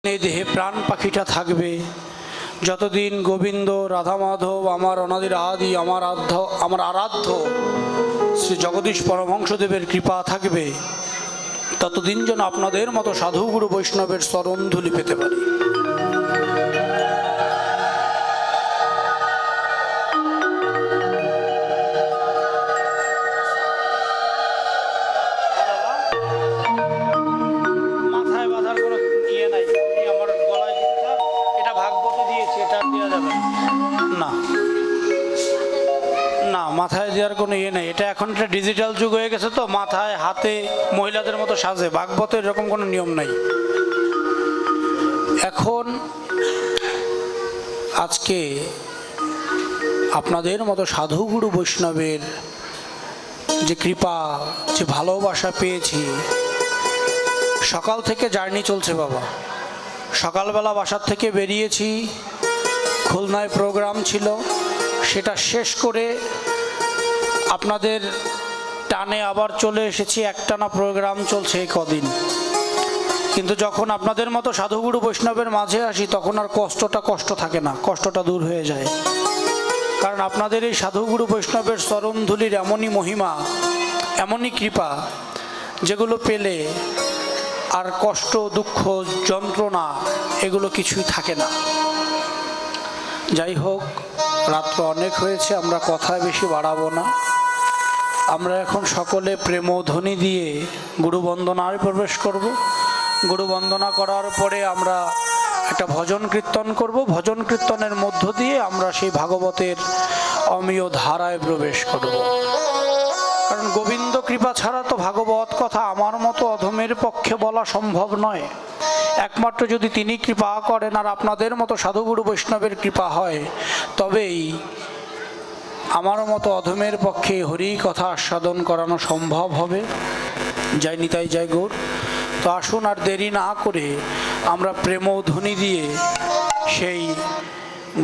এই দেহে প্রাণ পাখিটা থাকবে, যতদিন গোবিন্দ রাধা মাধব আমার অনাদির আদি আমার আরাধ্য শ্রী জগদীশ পরমহংসদেবের কৃপা থাকবে, ততদিন যেন আপনাদের মতো সাধুগুরু বৈষ্ণবের চরণধূলি পেতে পারি। মাথায় দেওয়ার কোনো ইয়ে নেই, এটা এখন একটা ডিজিটাল যুগ হয়ে গেছে, তো মাথায় হাতে মহিলাদের মতো সাজে, ভাগবত এরকম কোনো নিয়ম নাই। এখন আজকে আপনাদের মতো সাধুগুরু বৈষ্ণবের যে কৃপা, যে ভালোবাসা পেয়েছি, সকাল থেকে জার্নি চলছে বাবা। সকালবেলা বাসার থেকে বেরিয়েছি, খুলনায় প্রোগ্রাম ছিল, সেটা শেষ করে আপনাদের টানে আবার চলে এসেছি। একটানা প্রোগ্রাম চলছে এই কদিন, কিন্তু যখন আপনাদের মতো সাধুগুরু বৈষ্ণবের মাঝে আসি তখন আর কষ্ট থাকে না, কষ্টটা দূর হয়ে যায়। কারণ আপনাদের এই সাধুগুরু বৈষ্ণবের চরণধূলির এমনই মহিমা, এমনই কৃপা, যেগুলো পেলে আর কষ্ট, দুঃখ, যন্ত্রণা এগুলো কিছুই থাকে না। যাই হোক, রাত্র অনেক হয়েছে, আমরা কথায় বেশি বাড়াবো না। আমরা এখন সকলে প্রেমধ্বনি দিয়ে গুরু বন্দনায় প্রবেশ করব। গুরু বন্দনা করার পরে আমরা একটা ভজন কীর্তন করব। ভজন কীর্তনের মধ্য দিয়ে আমরা সেই ভাগবতের অমীয় ধারায় প্রবেশ করব। কারণ গোবিন্দ কৃপা ছাড়া তো ভাগবত কথা আমার মতো অধমের পক্ষে বলা সম্ভব নয়। একমাত্র যদি তিনি কৃপা করেন আর আপনাদের মতো সাধুগুরু বৈষ্ণবের কৃপা হয়, তবেই আমার মতো অধমের পক্ষে হরি কথা আস্বাদন করানো সম্ভব হবে। জয় নিতাই, জয় গৌর। তো আসুন আর দেরি না করে আমরা প্রেমধ্বনি দিয়ে সেই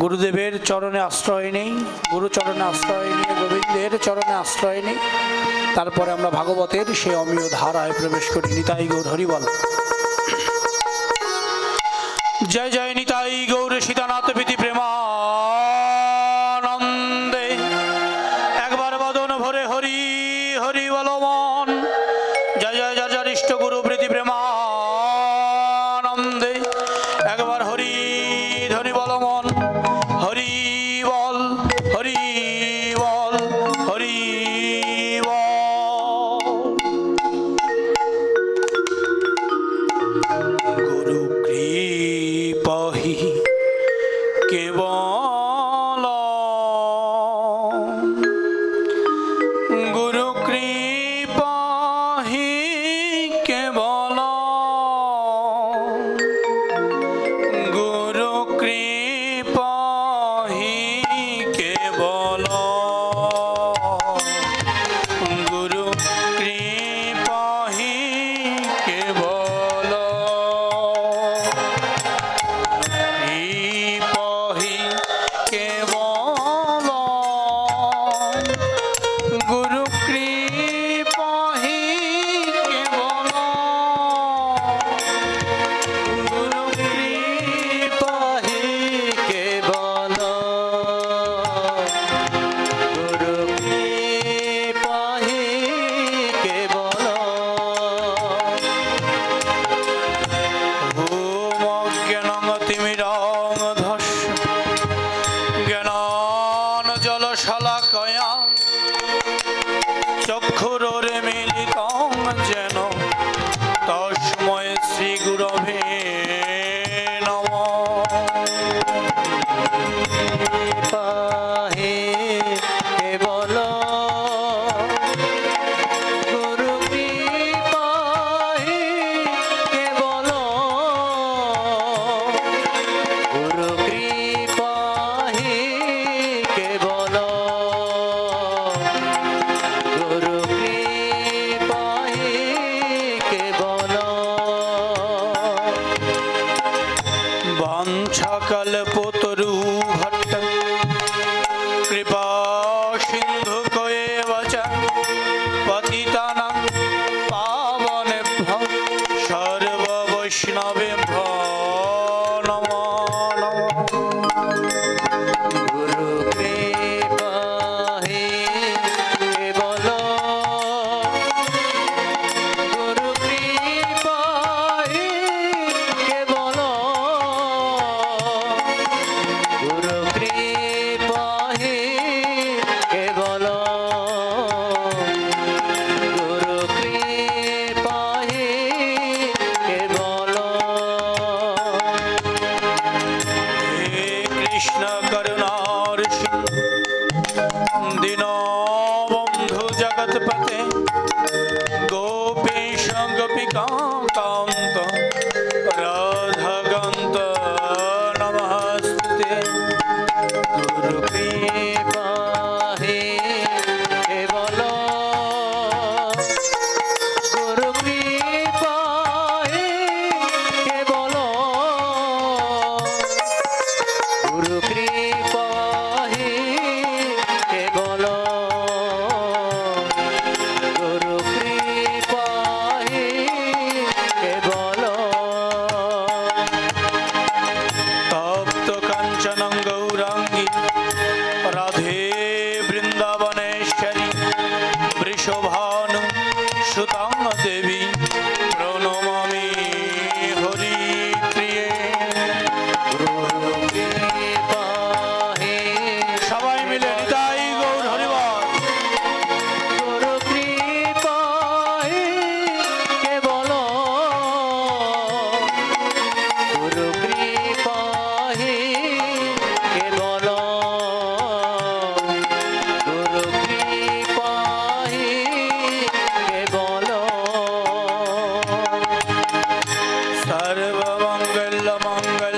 গুরুদেবের চরণে আশ্রয় নেই, গুরু চরণে আশ্রয় নিয়ে গোবিন্দের চরণে আশ্রয় নেই, তারপরে আমরা ভাগবতের সেই অমীয় ধারায় প্রবেশ করি। নিতাই গৌর, হরিবল। জয় জয় নিতাই গৌর সীতানাথ প্রীতি প্রেমানন্দে। একবার বদন ভরে হরি হরি বল মন। জয় জয় জয় জয় ইষ্ট গুরু প্রীতি প্রেমানন্দে। একবার হরি ধ্বনি বল মন। হরি বল, হরি বল, হরি বল। গুরু কৃপাহি কেবল, গুরু কৃপাহি কেবল, গুরু কৃপাহি কেবল, গুরু কৃপাহি কেবল, কৃপাহি কেবল, গুরু কৃপাহি কেবল, গুরু কৃপাহি কেবল, গুরু কৃপাহি কেবল। ওম অজ্ঞানং তিমিরং ধস্য জ্ঞানান জলশলাকয়া চক্ষুরোন্মিলিতং যেন তস্मै শ্রী গুরবে নমঃ। কৃপাহি কেবল, গুরু কৃপাহি কেবল, গুরু কৃপাহি কেবল, গুরু কৃপাহি কেবল। বাঞ্ছাকল্পতরু ভট্ট কৃপা সিন্ধু কয়েব চ পতিতানাং পাবনেভ্যো সর্ব বৈষ্ণবেভ্যো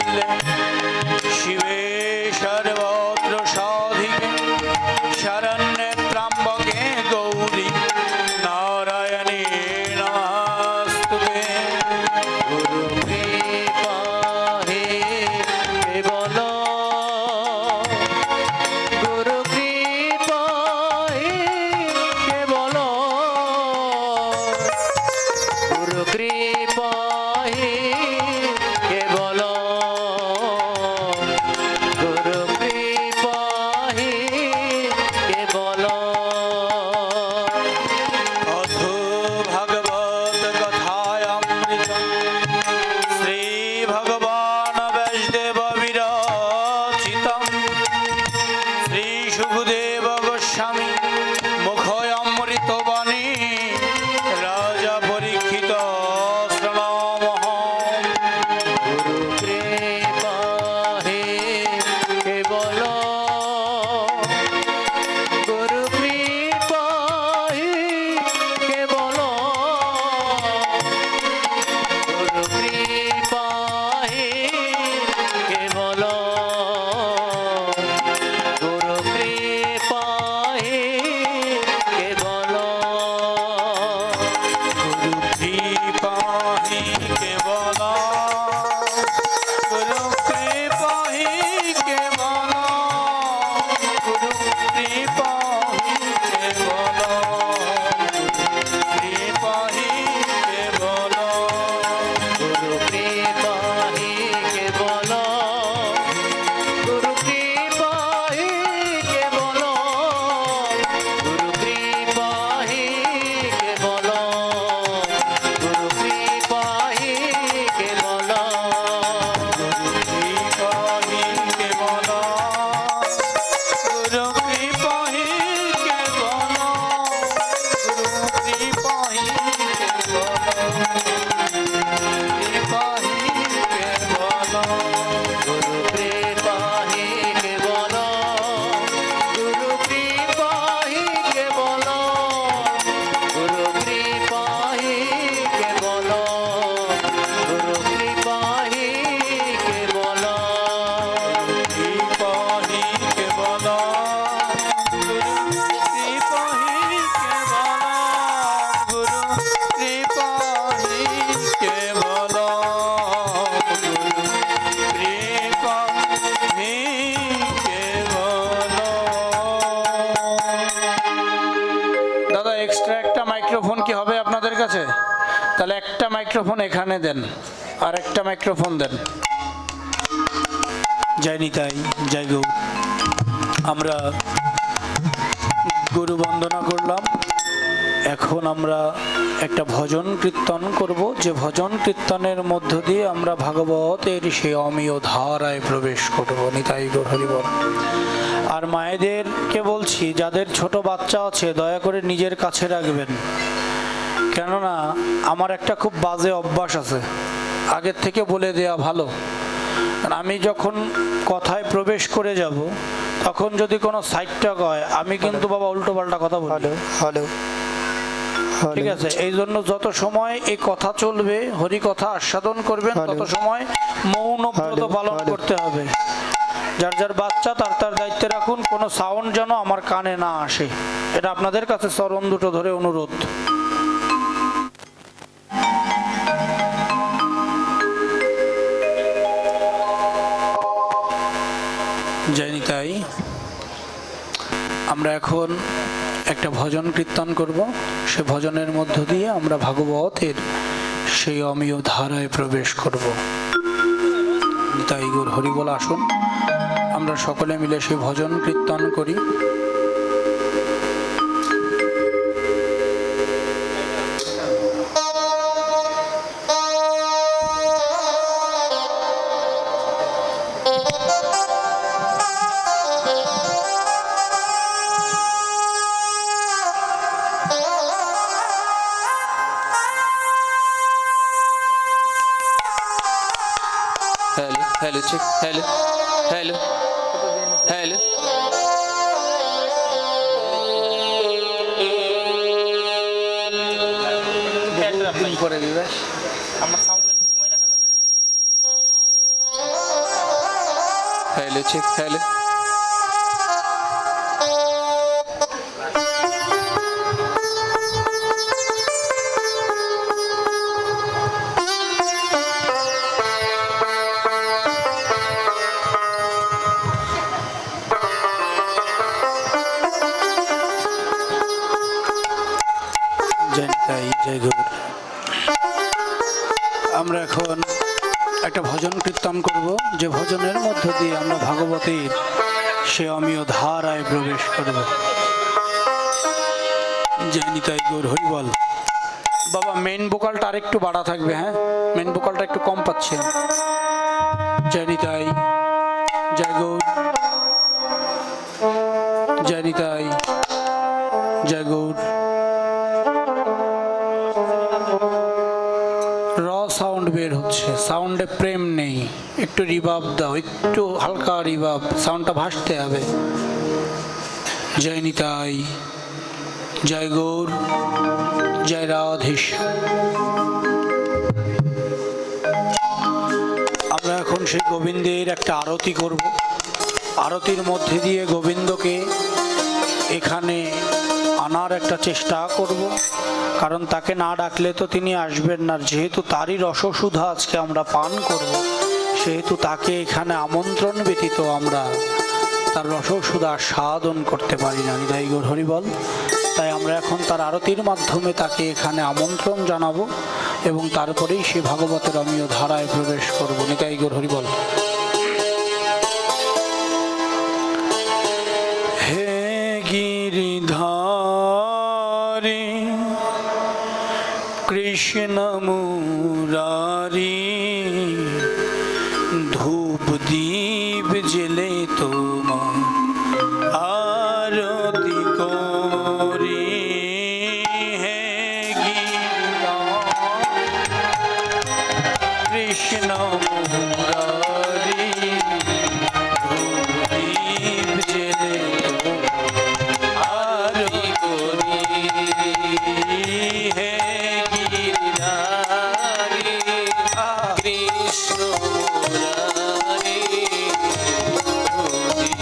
মূল্যে শিবে সর্বত্র সাধিকে শরণ্যে ত্র্যম্বকে গৌরী নারায়ণী নমস্তুতে। গুরু কৃপা হে কেবল, গুরু কৃপা হে কেবল, গুরু কৃপা হে কেবল, গুরু কৃপা হে কেবল। अथो भगवत कथायामृत श्री भगवान वैष्णव विरचितम् श्री सुखदेव गोस्वामी मुखोऽमृतवाणी राजा परीक्षित श्रणामः। गुरु कृपा हे केवल, गुरु कृपा हे केवल, गुरु कृपा हे केवल, गुरु कृपा हे केवल। गुरु कृपा ही केवल, गुरु कृपा ही केवल, गुरु कृपा ही केवल, कृपा ही केवल। गुरु कृपा ही केवल, गुरु कृपा ही केवल, गुरु कृपा ही केवल, गुरु कृपा ही केवल। कृपा ही केवल, गुरु कृपा ही केवल, गुरु कृपा ही केवल, कृपा ही केवल। गुरु कृपा ही केवल, गुरु कृपा ही केवल, गुरु कृपा ही केवल, गुरु कृपा ही केवल। দাদা এক্সট্রা একটা মাইক্রোফোন কি হবে আপনাদের কাছে? তাহলে একটা মাইক্রোফোন এখানে দেন আর একটা মাইক্রোফোন দেন। জয় নিতাই, জয় গৌ। আমরা গুরু বন্দনা করলাম, এখন আমরা একটা ভজন কীর্তন করব, যে ভজন কীর্তনের মধ্য দিয়ে আমরা ভাগবতের সেই অমীয় ধারায় প্রবেশ করব। নিতাই গৌর হরি বল। আর মায়েদেরকে বলছি, যাদের ছোট বাচ্চা আছে দয়া করে নিজের কাছে রাখবেন, কেননা আমার একটা খুব বাজে অভ্যাস আছে, আগের থেকে বলে দেয়া ভালো। কারণ আমি যখন কথায় প্রবেশ করে যাব তখন যদি কোনো সাইডটা কয়, আমি কিন্তু বাবা উল্টো পাল্টা কথা বলি। হ্যালো, ঠিক আছে? এই জন্য যত সময় এই কথা চলবে, হরি কথা আস্বাদন করবেন, তত সময় মৌন ব্রত পালন করতে হবে। যার যার বাচ্চা তার তার দায়িত্বে রাখুন, কোনো সাউন্ড যেন আমার কানে না আসে, এটা আপনাদের কাছে চরণ দুটো ধরে অনুরোধ। জয় নিতাই। আমরা এখন একটা ভজন কীর্তন করব, সে ভজনের মধ্য দিয়ে আমরা ভাগবতের সেই অমীয় ধারায় প্রবেশ করব। নিতাই গৌর হরি বল। আসুন আমরা সকলে মিলে সেই ভজন কীর্তন করি। Hello hello check hello hello hello করে দিবে আমার সাউন্ড কমাই রাখা যাবে না হাইটা। খাইলে ঠিক খাইলে জয় নিতাই, জয় গৌর। আমরা এখন একটা ভজন কীর্তন করব, যে ভজনের মধ্য দিয়ে আমরা ভাগবতের সে অমীয় ধারায় প্রবেশ করব। জয় নিতাই গৌর, হরি বল। বাবা মেন ভোকালটা আর একটু বাড়া থাকবে, হ্যাঁ মেন ভোকালটা একটু কম পাচ্ছে। জয় নিতাই, জয় গৌর, জয় নিতাই, জয় গৌর। র সাউন্ড বের হচ্ছে, সাউন্ডে প্রেম নেই, একটু রিভাব দাও, একটু হালকা রিভাব, সাউন্ডটা ভাসতে হবে। জয় নিতাই, জয় গৌর, জয় রাধেশ। আমরা এখন সেই গোবিন্দের একটা আরতি করব। আরতির মধ্যে দিয়ে গোবিন্দকে এখানে আনার একটা চেষ্টা করব, কারণ তাকে না ডাকলে তো তিনি আসবেন না। যেহেতু তারই রসসুধা আজকে আমরা পান করব, সেহেতু তাকে এখানে আমন্ত্রণ ব্যতীত আমরা তার রসসুধা সাধন করতে পারি না। নিতাই গৌর হরি বল। তাই আমরা এখন তার আরতির মাধ্যমে তাকে এখানে আমন্ত্রণ জানাবো এবং তারপরেই সে ভাগবতের অমীয় ধারায় প্রবেশ করব। নিতাই গৌর হরি বল। হে গিরিধারী কৃষ্ণ মুরারি, ধূপ দীপ জেলে তোমার আরতি করি। হে গিরিধারী কৃষ্ণ মুরারি, ধূপ দীপ জেলে আরতি করি। হে গিরিধারী কৃষ্ণ মুরারি, ধূপ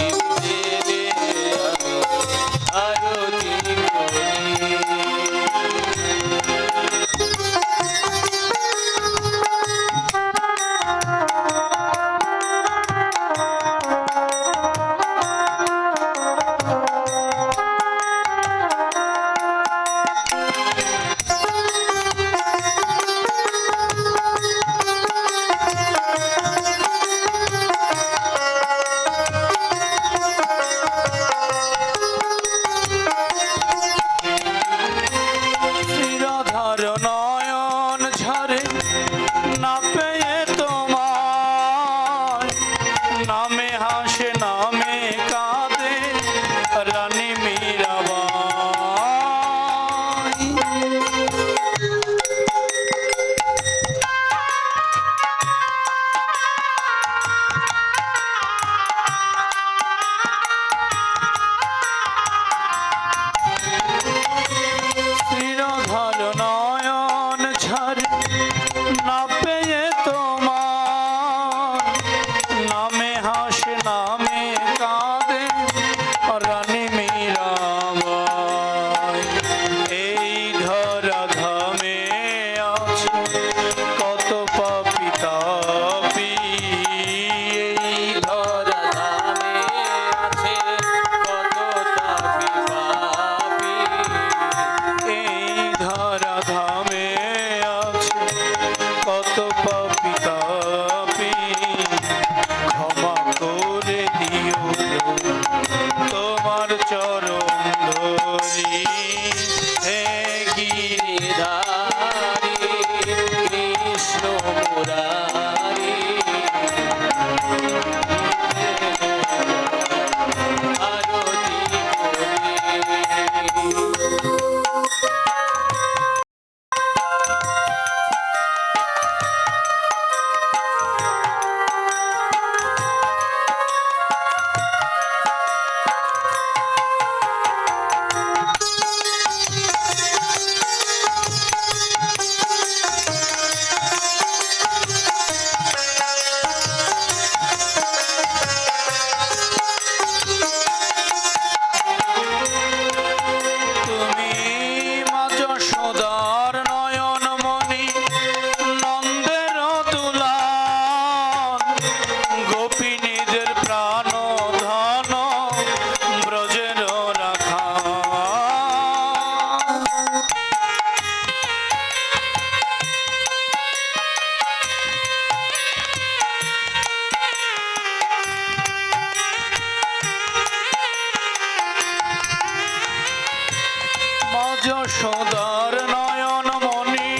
যশোদার নয়ন মণি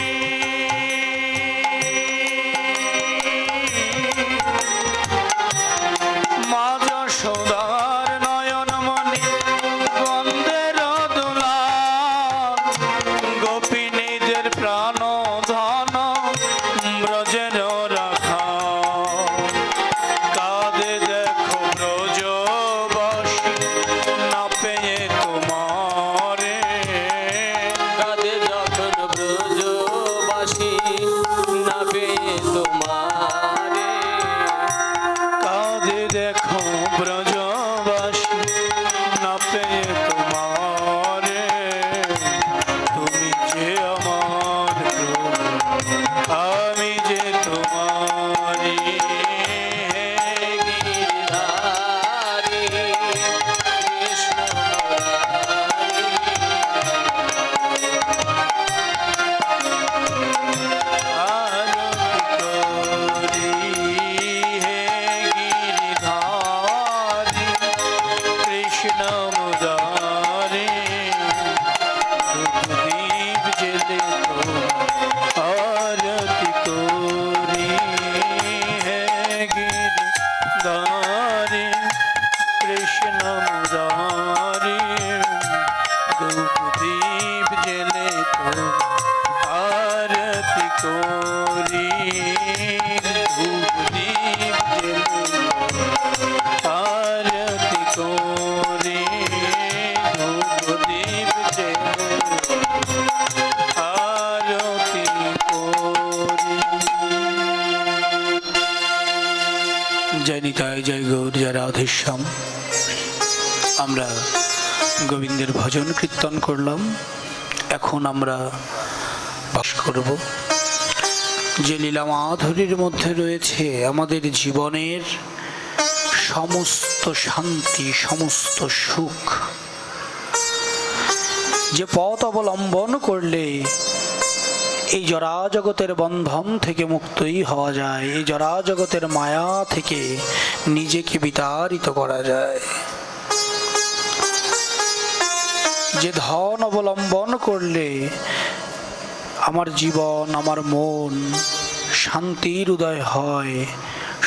মা যশোদার নয়ন মণি গন্ধের দুলাল গোপিনীদের প্রাণ ধন ব্রজের রাখা কাঁদে দেখো ব্রজবাসী না পেয়ে তোমারে কাঁদে যখন ব্রজবাসী না পেয়ে তোমারে কাঁদে দেখো ব্রজবাসী না পেয়ে তোমারে তুমি যে আমার প্রভু, আমি যে তোমারি গিরিধারী কৃষ্ণ আরতি করি হে গিরিধারী কৃষ্ণ মুরারি দীপ জেলে আরতি করি হে গিরিধারী কৃষ্ণ মুরারি দীপ জেলে আরতি করি ধূপদীপ জেলে আরতি করি ধূপদীপ জেলে আরতি করি। জয় নিতাই, জয় গৌর, জয় রাধেশ্যাম। আমরা গোবিন্দের ভজন কীর্তন করলাম। এখন আমরা বাস করব যে লীলা মাধুরীর মধ্যে রয়েছে আমাদের জীবনের সমস্ত শান্তি, সমস্ত সুখ। যে পথ অবলম্বন করলে এই জড়াজগতের বন্ধন থেকে মুক্তই হওয়া যায়, এই জড়াজগতের মায়া থেকে নিজেকে বিতাড়িত করা যায়। যে ধন অবলম্বন করলে আমার জীবন, আমার মন শান্তির উদয় হয়,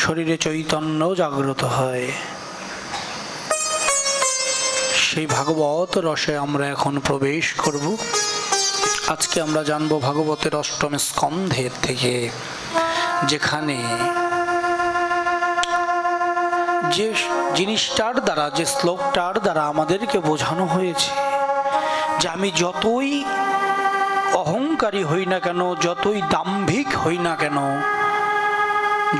শরীরে চৈতন্য জাগ্রত হয়, সেই ভাগবত রসে আমরা এখন প্রবেশ করব। আজকে আমরা জানবো ভাগবতের অষ্টম স্কন্ধের থেকে, যেখানে যে জিনিসটার দ্বারা, যে শ্লোকটার দ্বারা আমাদেরকে বোঝানো হয়েছে যে আমি যতই অহংকারী হই না কেন, যতই দাম্ভিক হই না কেন,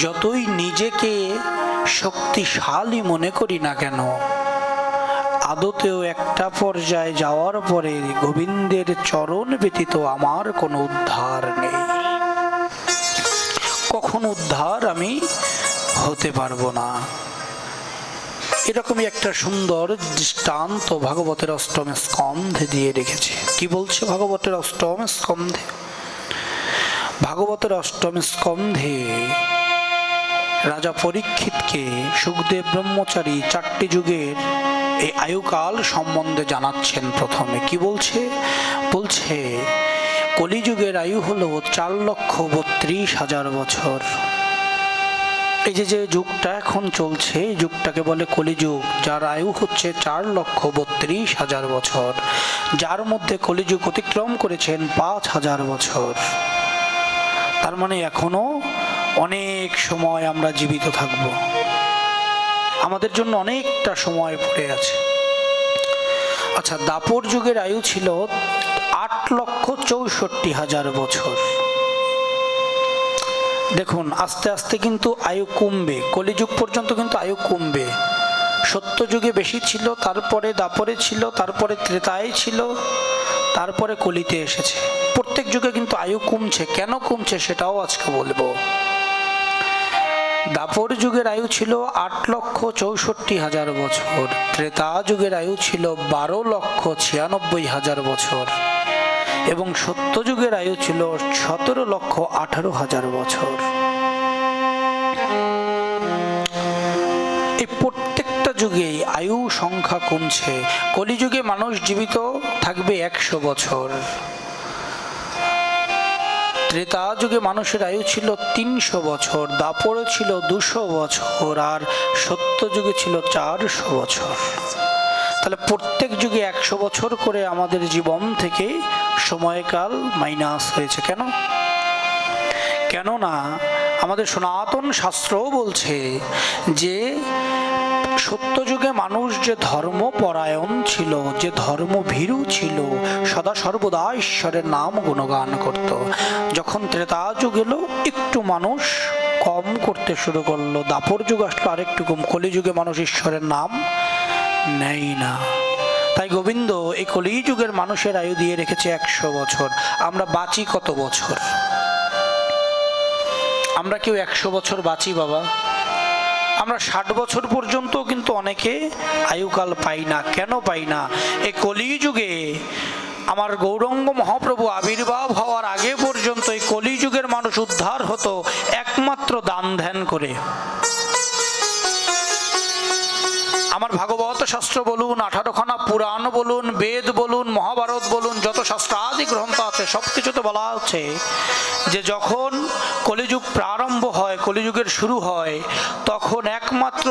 যতই নিজেকে শক্তিশালী মনে করি না কেন, আদতেও একটা পর্যায়ে যাওয়ার পরে গোবিন্দের চরণ ব্যতীত আমার কোনো উদ্ধার নেই। কখন উদ্ধার আমি হতে পারবো না। এরকমই একটা সুন্দর দৃষ্টান্ত ভাগবতের অষ্টম স্কন্ধে দিয়ে রেখেছে। কি বলছে ভাগবতের অষ্টম স্কন্ধে? ভাগবতের অষ্টম স্কন্ধে রাজা পরীক্ষিতকে সুখদেব ব্রহ্মচারী 4টি যুগের এই আয়ুকাল সম্বন্ধে জানাচ্ছেন। প্রথমে কি বলছে? বলছে কলিযুগের আয়ু হলো 4,32,000 বছর। এই যে যে যুগটা এখন চলছে, এই যুগটাকে বলে কলিযুগ, যার আয়ু হচ্ছে 4,32,000 বছর, যার মধ্যে কলিযুগ অতিক্রম করেছেন 5,000 বছর। তার মানে এখনো অনেক সময় আমরা জীবিত থাকব, আমাদের জন্য অনেকটা সময় পড়ে আছে। আচ্ছা, দাপর যুগের আয়ু ছিল 8,64,000 বছর। দেখুন, আস্তে আস্তে কিন্তু আয়ু কমবে, কলিযুগ পর্যন্ত কিন্তু আয়ু কমবে। সত্যযুগে বেশি ছিল, তারপরে দাপরে ছিল, তারপরে ত্রেতায় ছিল, তারপরে কলিতে এসেছে। প্রত্যেক যুগে কিন্তু আয়ু কমছে। কেন কমছে সেটাও আজকে বলবো। দাপর যুগের আয়ু ছিল 8,64,000 বছর, ত্রেতা যুগের আয়ু ছিল 12,96,000 বছর, এবং সত্যযুগের আয়ু ছিল 17,18,000 বছর। এই প্রত্যেকটা যুগে আয়ু সংখ্যা কমছে। কলিযুগে মানুষ জীবিত থাকবে 100 বছর। ত্রেতা যুগে মানুষের আয়ু ছিল 300 বছর, দাপরে ছিল 200 বছর, আর সত্য যুগে ছিল 400 বছর। তাহলে প্রত্যেক যুগে 100 বছর করে আমাদের জীবন থেকে সময়কাল মাইনাস হয়েছে। কেন? কেননা আমাদের সনাতন শাস্ত্র বলছে যে সত্য যুগে মানুষ যে ধর্মপরায়ণ ছিল, যে ধর্মভীরু ছিল, সদা সর্বদা ঈশ্বরের নাম গুণগান করত। যখন ত্রেতা যুগ এলো একটু মানুষ কম করতে শুরু করলো, দাপর যুগ আসলো আরেকটু কম, কলিযুগে মানুষ ঈশ্বরের নাম নেই না। তাই গোবিন্দ এই কলিযুগের মানুষের আয়ু দিয়ে রেখেছে 100 বছর। আমরা বাঁচি কত বছর? আমরা কেউ 100 বছর বাঁচি বাবা? আমরা 60 বছর পর্যন্ত কিন্তু অনেকে আয়ুকাল পাই না। কেন পাই না? এই কলিযুগে আমার গৌরাঙ্গ মহাপ্রভু আবির্ভাব হওয়ার আগে পর্যন্ত এই কলিযুগের মানুষ উদ্ধার হতো একমাত্র দান ধ্যান করে। আমার ভাগবত শাস্ত্র বলুন, 18খানা পুরাণ বলুন, বেদ বলুন, মহাভারত বলুন, যত শাস্ত্রাদি গ্রন্থ আছে সবকিছুতে বলা হচ্ছে যে যখন কলিযুগ প্রারম্ভ হয়, কলিযুগের শুরু হয়, তখন একমাত্র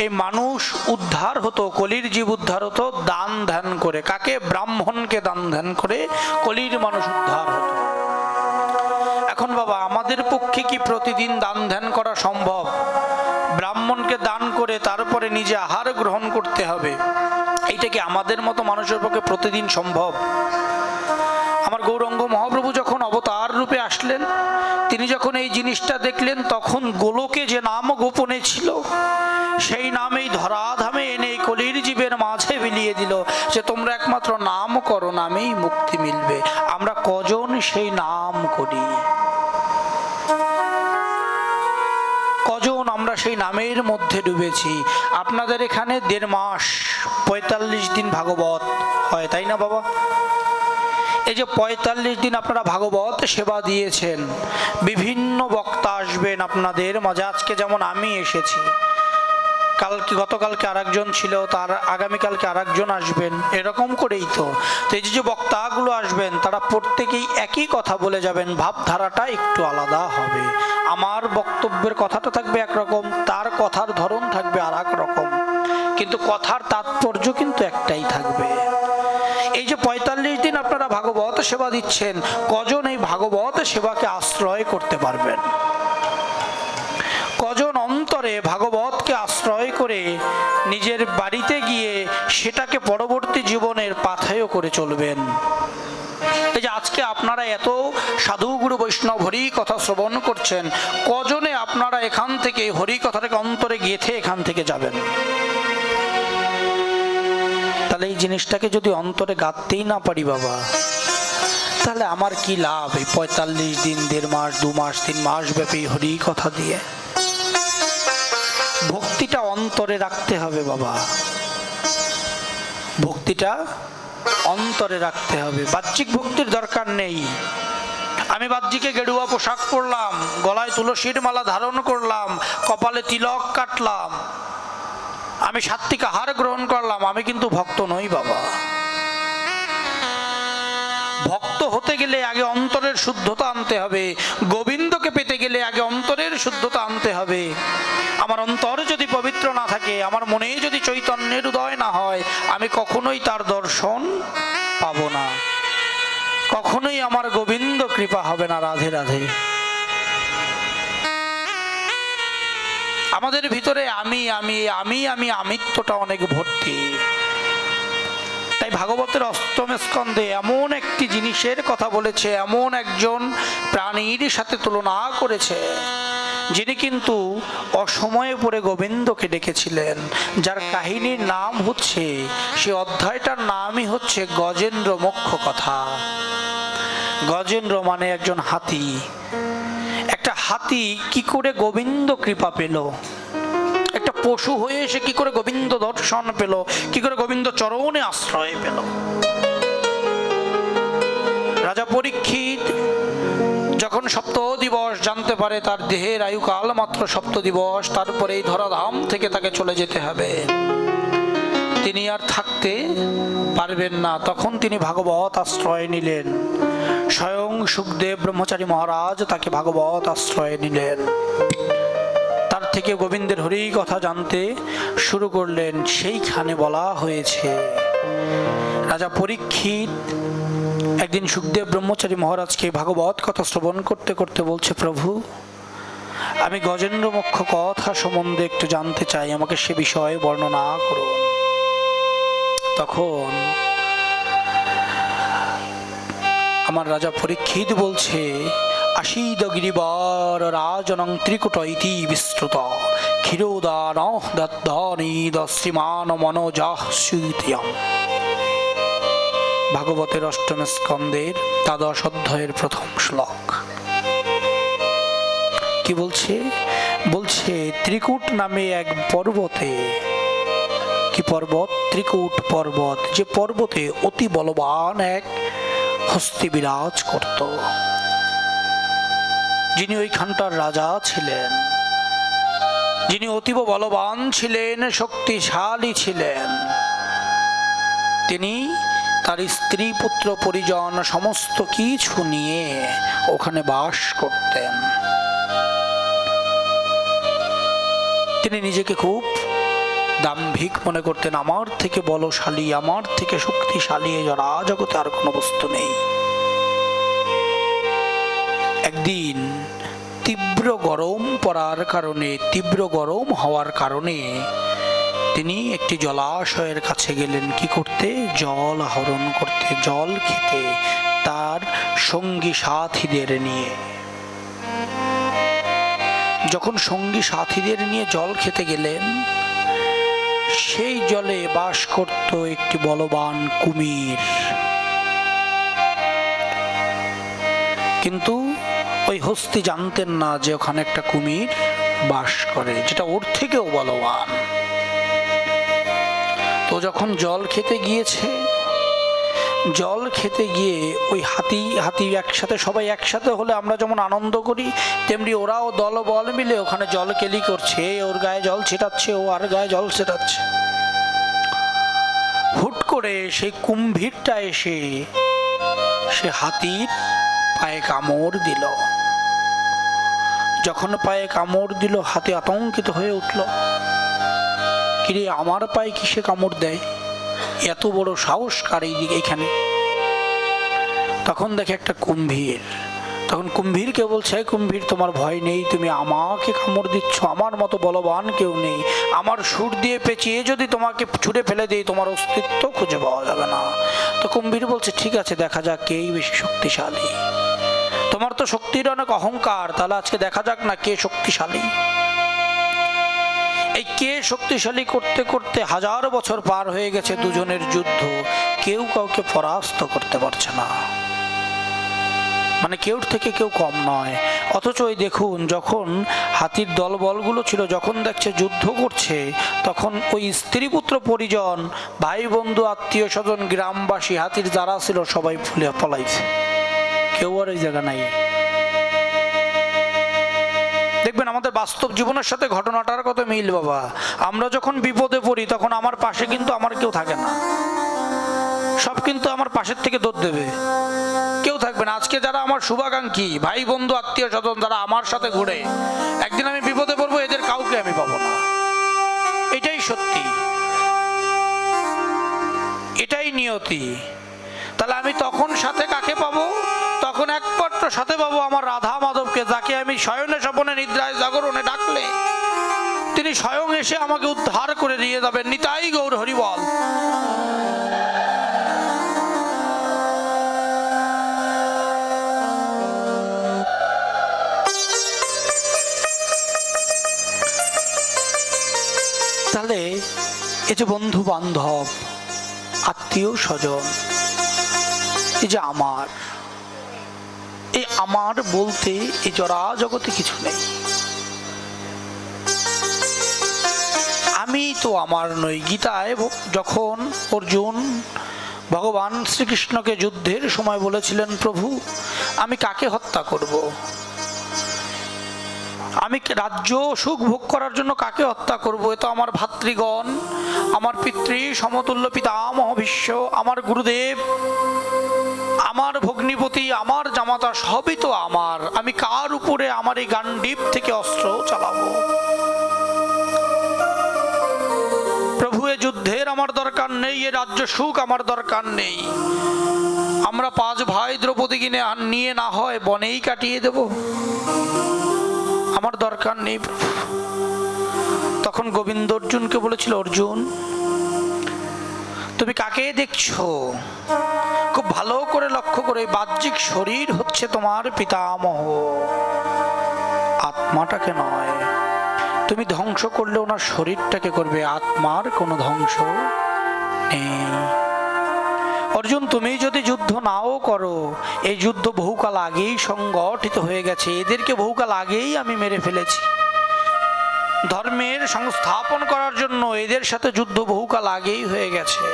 এই মানুষ উদ্ধার হতো, কলির জীব উদ্ধার হতো দান ধ্যান করে। কাকে? ব্রাহ্মণকে দান ধ্যান করে কলির মানুষ উদ্ধার হতো। এখন বাবা আমাদের পক্ষে কি প্রতিদিন দান ধ্যান করা সম্ভব? ব্রাহ্মণকে দান করে তারপরে নিজে আহার গ্রহণ করতে হবে, এইটা কি আমাদের মতো মানুষের পক্ষে প্রতিদিন সম্ভব? আমার গৌরাঙ্গ মহাপ্রভু যখন অবতার রূপে আসলেন, তিনি যখন এই জিনিসটা দেখলেন, তখন গোলকে যে নাম গোপনে ছিল সেই নামেই ধরাধামে এনে কলির জীবের মাঝে বিলিয়ে দিল যে তোমরা একমাত্র নাম করো, নামেই মুক্তি মিলবে। আমরা কজন সেই নাম করি? কজন আমরা সেই নামের মধ্যে ডুবেছি? আপনাদের এখানে 1.5 মাস 45 দিন ভাগবত হয়, তাই না বাবা? এই যে 45 দিন আপনারা ভাগবত সেবা দিয়েছেন, বিভিন্ন বক্তা আসবেন আপনাদের মাঝে। আজকে যেমন আমি এসেছি, কালকে গতকালকে আরেকজন ছিল, তার আগামীকালকে আরেকজন আসবেন, এরকম করেই তো। এই যে বক্তাগুলো আসবেন তারা প্রত্যেকেই একই কথা বলে যাবেন, ভাবধারাটা একটু আলাদা হবে। আমার বক্তব্যের কথাটা থাকবে একরকম, তার কথার ধরন থাকবে আর এক রকম, কিন্তু কথার তাৎপর্য কিন্তু একটাই থাকবে। এই যে 45 দিন আপনারা ভাগবত সেবা দিচ্ছেন, কজন এই ভাগবত সেবাকে আশ্রয় করতে পারবেন? কজন অন্তরে ভাগবতকে আশ্রয় করে নিজের বাড়িতে গিয়ে সেটাকে পরবর্তী জীবনের পাথেয় করে চলবেন? এই যে আজকে আপনারা এত সাধু গুরু বৈষ্ণব হরি কথা শ্রবণ করছেন, কজনে আপনারা এখান থেকে হরি কথাটাকে অন্তরে গেঁথে এখান থেকে যাবেন? তাহলে এই জিনিসটাকে যদি অন্তরে গাঁথতেই না পারি বাবা, তাহলে আমার কি লাভ এই 45 দিন 1.5 মাস 2 মাস 3 মাস ব্যাপী হরি কথা দিয়ে? ভক্তিটা অন্তরে রাখতে হবে বাবা, ভক্তিটা অন্তরে রাখতে হবে। বাহ্যিক ভক্তির দরকার নেই। আমি বাহ্যিকে গেরুয়া পোশাক পরলাম, গলায় তুলসীর মালা ধারণ করলাম, কপালে তিলক কাটলাম, আমি সাত্বিক আহার গ্রহণ করলাম, আমি কিন্তু ভক্ত নই বাবা। ভক্ত হতে গেলে আগে অন্তরের শুদ্ধতা আনতে হবে, গোবিন্দকে পেতে গেলে আগে অন্তরের শুদ্ধতা আনতে হবে। আমার অন্তর যদি পবিত্র না থাকে, আমার মনে যদি চৈতন্যের উদয় না হয়, আমি কখনোই তার দর্শন পাবো না, কখনোই আমার গোবিন্দ কৃপা হবে না। রাধে রাধে। আমাদের ভিতরে আমি আমি আমি আমি আমিত্বটা অনেক ভর্তি। তাই ভাগবতের 8ম স্কন্ধে এমন একটি জিনিসের কথা বলেছে, এমন একজন প্রাণীর সাথে তুলনা করেছে, যিনি কিন্তু অসময়ে পড়ে গোবিন্দকে ডেকেছিলেন, যার কাহিনীর নাম হচ্ছে, সে অধ্যায়টার নামই হচ্ছে গজেন্দ্র মোক্ষ কথা। গজেন্দ্র মানে একজন হাতি। একটা হাতি কি করে গোবিন্দ কৃপা পেল? একটা পশু হয়ে এসে কি করে গোবিন্দ দর্শন পেল? কি করে গোবিন্দ চরণে আশ্রয় পেল? রাজা পরীক্ষিত যখন সপ্ত দিবস জানতে পারে তার দেহের আয়ুকাল মাত্র সপ্ত দিবস, তারপরে এই ধরাধাম থেকে তাকে চলে যেতে হবে, তিনি আর থাকতে পারবেন না, তখন তিনি ভাগবত আশ্রয় নিলেন। স্বয়ং সুখদেব ব্রহ্মচারী মহারাজ তাকে ভাগবত আশ্রয় নিলেন। তার থেকে গোবিন্দের হরি কথা জানতে শুরু করলেন। সেইখানে বলা হয়েছে রাজা পরীক্ষিত একদিন সুখদেব ব্রহ্মচারী মহারাজকে ভাগবত কথা শ্রবণ করতে করতে বলছে, প্রভু আমি গজেন্দ্র মোক্ষ কথা সম্বন্ধে একটু জানতে চাই, আমাকে সে বিষয়ে বর্ণনা করুন। তখন আমার রাজা পরীক্ষিত বলছে, আশীদ গিরিবার রাজনং ত্রিকুট ইতি বিস্তৃত ক্ষীরোদান দত্তানি দশ্রীমান মনোজাহ সুইতিয়াম। ভাগবতের অষ্টম স্কন্ধের দ্বাদশ অধ্যায়ের প্রথম শ্লোক। কি বলছে? বলছে ত্রিকুট নামে এক পর্বতে, কি পর্বত? ত্রিকুট পর্বত, যে পর্বতে অতি বলবান এক হস্তি বিরাজ করত, যিনি ওইখানটার রাজা ছিলেন, যিনি অতীব বলবান ছিলেন, শক্তিশালী ছিলেন। তিনি তার স্ত্রী পুত্র পরিজন সমস্ত কিছু নিয়ে ওখানে বাস করতেন। তিনি নিজেকে খুব দাম্ভিক মনে করতেন, আমার থেকে বলশালী, আমার থেকে শক্তিশালী এ জগতে আর কোনো বস্তু নেই। একদিন তীব্র গরম পড়ার কারণে, তীব্র গরম হওয়ার কারণে তিনি একটি জলাশয়ের কাছে গেলেন। কি করতে? জল আহরণ করতে, জল খেতে, তার সঙ্গী সাথীদের নিয়ে। যখন সঙ্গী সাথীদের নিয়ে জল খেতে গেলেন, সেই জলে বাস করত একটি বলবান কুমির। কিন্তু ওই হস্তি জানতেন না যে ওখানে একটা কুমির বাস করে, যেটা ওর থেকেও বলবান। তো যখন জল খেতে গিয়েছে, জল খেতে গিয়ে ওই হাতি একসাথে, সবাই একসাথে হলে আমরা যেমন আনন্দ করি, তেমনি ওরাও দলবল মিলে ওখানে জল কেলি করছে, ওর গায়ে জল ছিটাচ্ছে, ও আর গায়ে জল ছিটাচ্ছে। হুট করে সেই কুম্ভীরটা এসে সে হাতির পায়ে কামড় দিল। যখন পায়ে কামড় দিল, হাতি আতঙ্কিত হয়ে উঠল, কিরে আমার পায়ে কিসে কামড় দেয়, এত বড় সাহস কার এইদিকে এখানে? তখন দেখে একটা কুম্ভীর। তখন কুম্ভীরকে বলছে, কুম্ভীর তোমার ভয় নেই, তুমি আমাকে কামড় দিচ্ছ, আমার মতো বলবান কেউ নেই, আমার সুর দিয়ে পেঁচিয়ে যদি তোমাকে ছুঁড়ে ফেলে দেই তোমার অস্তিত্ব খুঁজে পাওয়া যাবে না। তো কুম্ভীর বলছে, ঠিক আছে, দেখা যাক কে বেশি শক্তিশালী। তোমার তো শক্তির অনেক অহংকার, তাহলে আজকে দেখা যাক না কে শক্তিশালী। এই কে শক্তিশালী করতে করতে 1000 বছর পার হয়ে গেছে, দুজনের যুদ্ধ, কেউ কাউকে পরাস্ত করতে পারছে না, মানে কেউর থেকে কেউ কম নয়। অথচ ওই দেখুন, যখন হাতির দলবলগুলো ছিল, যখন দেখছে যুদ্ধ করছে, তখন ওই স্ত্রী পুত্র পরিজন, ভাই বন্ধু আত্মীয় স্বজন গ্রামবাসী, হাতির যারা ছিল সবাই ফুলে পলাইছে, কেউ আর ওই জায়গা নাই। দেখবেন আমাদের বাস্তব জীবনের সাথে ঘটনাটার কত মিল বাবা। আমরা যখন বিপদে পড়ি তখন আমার পাশে কিন্তু আমার কেউ থাকে না, সব কিন্তু আমার পাশের থেকে দৌড় দেবে, কেউ থাকবে না। আজকে যারা আমার শুভাকাঙ্ক্ষী ভাই বন্ধু আত্মীয় স্বজন, যারা আমার সাথে ঘুরে, একদিন আমি বিপদে পড়বো, এদের কাউকে আমি পাবো না। এটাই সত্যি, এটাই নিয়তি। তাহলে আমি তখন সাথে কাকে পাবো? তখন একমাত্র সাথে পাবো আমার রাধা মাধবকে, যাকে আমি শয়নে স্বপনে নিদ্রায় জাগরণে ডাকলে তিনি স্বয়ং এসে আমাকে উদ্ধার করে দিয়ে যাবেন। নিতাই গৌর হরি বল। তাহলে এই যে বন্ধু বান্ধব আত্মীয় স্বজন, এই যে আমার, এই আমার বলতে এই জড়া জগতে কিছু নেই। আমি তো আমার নই। গীতায় যখন অর্জুন ভগবান শ্রীকৃষ্ণকে যুদ্ধের সময় বলেছিলেন, প্রভু আমি কাকে হত্যা করব? আমি রাজ্য সুখ ভোগ করার জন্য কাকে হত্যা করব? এ তো আমার ভাতৃগণ, আমার পিতৃ সমতুল্য পিতামহ ভীষ্ম, আমার গুরুদেব, আমার ভগ্নিপতি, আমার জামাতা, সবই তো আমার। আমি কার উপরে আমার এই গান্ডীব থেকে অস্ত্র চালাবো? প্রভু এ যুদ্ধের আমার দরকার নেই, এ রাজ্য সুখ আমার দরকার নেই। আমরা 5 ভাই দ্রৌপদীকে নিয়ে না হয় বনেই কাটিয়ে দেব, আমার দরকার নেই প্রভু। তখন গোবিন্দ অর্জুনকে বলেছিল, অর্জুন তুমি কাকে দেখছো? খুব ভালো করে লক্ষ্য করে, বাহ্যিক শরীর হচ্ছে তোমার পিতামহ, আত্মাটাকে নয়। তুমি ধ্বংস করলে ওনার শরীরটাকে করবে, আত্মার কোনো ধ্বংস নেই। অর্জুন তুমি যদি যুদ্ধ নাও করো, এই যুদ্ধ বহুকাল আগেই সংগঠিত হয়ে গেছে, এদেরকে বহুকাল আগেই আমি মেরে ফেলেছি। ধর্মের সংস্থাপন করার জন্য এদের সাথে যুদ্ধ বহুকাল আগেই হয়ে গেছে।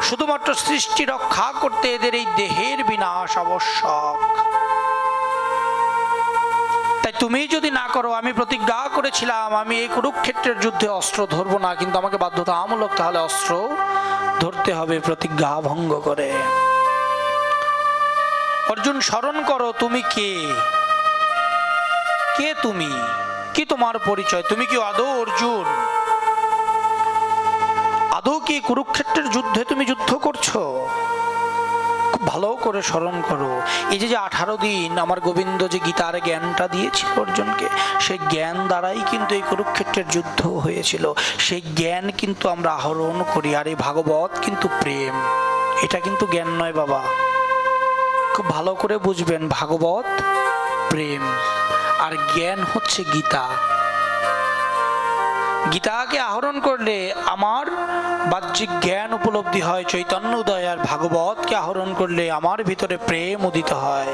শুধুমাত্র সৃষ্টি রক্ষা করতে এদের এই দেহের বিনাশ আবশ্যক। তাই তুমি যদি না করো, আমি প্রতিজ্ঞা করেছিলাম আমি এই কুরুক্ষেত্রের যুদ্ধে অস্ত্র ধরবো না, কিন্তু আমাকে বাধ্যতামূলক তাহলে অস্ত্র ধরতে হবে প্রতিজ্ঞা ভঙ্গ করে। অর্জুন স্মরণ করো, তুমি কে? কে তুমি? কি তোমার পরিচয়? তুমি কি আদৌ অর্জুন? আদৌ কি কুরুক্ষেত্রের যুদ্ধে তুমি যুদ্ধ করছো? খুব ভালো করে স্মরণ করো। এই যে 18 দিন আমার গোবিন্দ যে গীতার জ্ঞানটা দিয়েছিল অর্জুনকে, সেই জ্ঞান দ্বারাই কিন্তু এই কুরুক্ষেত্রের যুদ্ধ হয়েছিল। সেই জ্ঞান কিন্তু আমরা আহরণ করি। আর এই ভাগবত কিন্তু প্রেম, এটা কিন্তু জ্ঞান নয় বাবা। খুব ভালো করে বুঝবেন, ভাগবত প্রেম আর জ্ঞান হচ্ছে গীতা। গীতাকে আহরণ করলে আমার বাহ্যিক জ্ঞান উপলব্ধি হয়, চৈতন্য উদয়। আর ভাগবতকে আহরণ করলে আমার ভিতরে প্রেম উদিত হয়,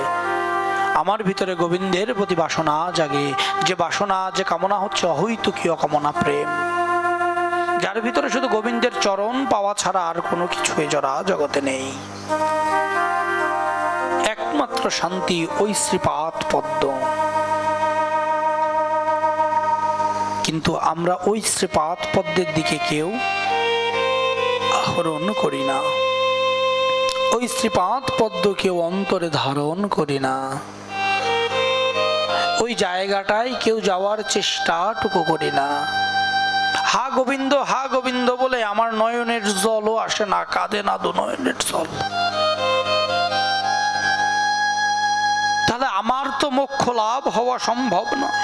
আমার ভিতরে গোবিন্দের প্রতি বাসনা জাগে। যে বাসনা, যে কামনা হচ্ছে অহৈতুকীয় কামনা, প্রেম, যার ভিতরে শুধু গোবিন্দের চরণ পাওয়া ছাড়া আর কোনো কিছু এই জড়া জগতে নেই। একমাত্র শান্তি ওই শ্রীপাদ পদ্ম। কিন্তু আমরা ওই শ্রীপাদ পদ্মের দিকে কেউ আহরণ করি না, ওই শ্রীপাদ পদ্ম কেউ অন্তরে ধারণ করি না, ওই জায়গাটায় কেউ যাওয়ার চেষ্টাটুকু করি না। হা গোবিন্দ, হা গোবিন্দ বলে আমার নয়নের জলও আসে না, কাঁদে না দু নয়নের জল। তাহলে আমার তো মোক্ষ লাভ হওয়া সম্ভব নয়।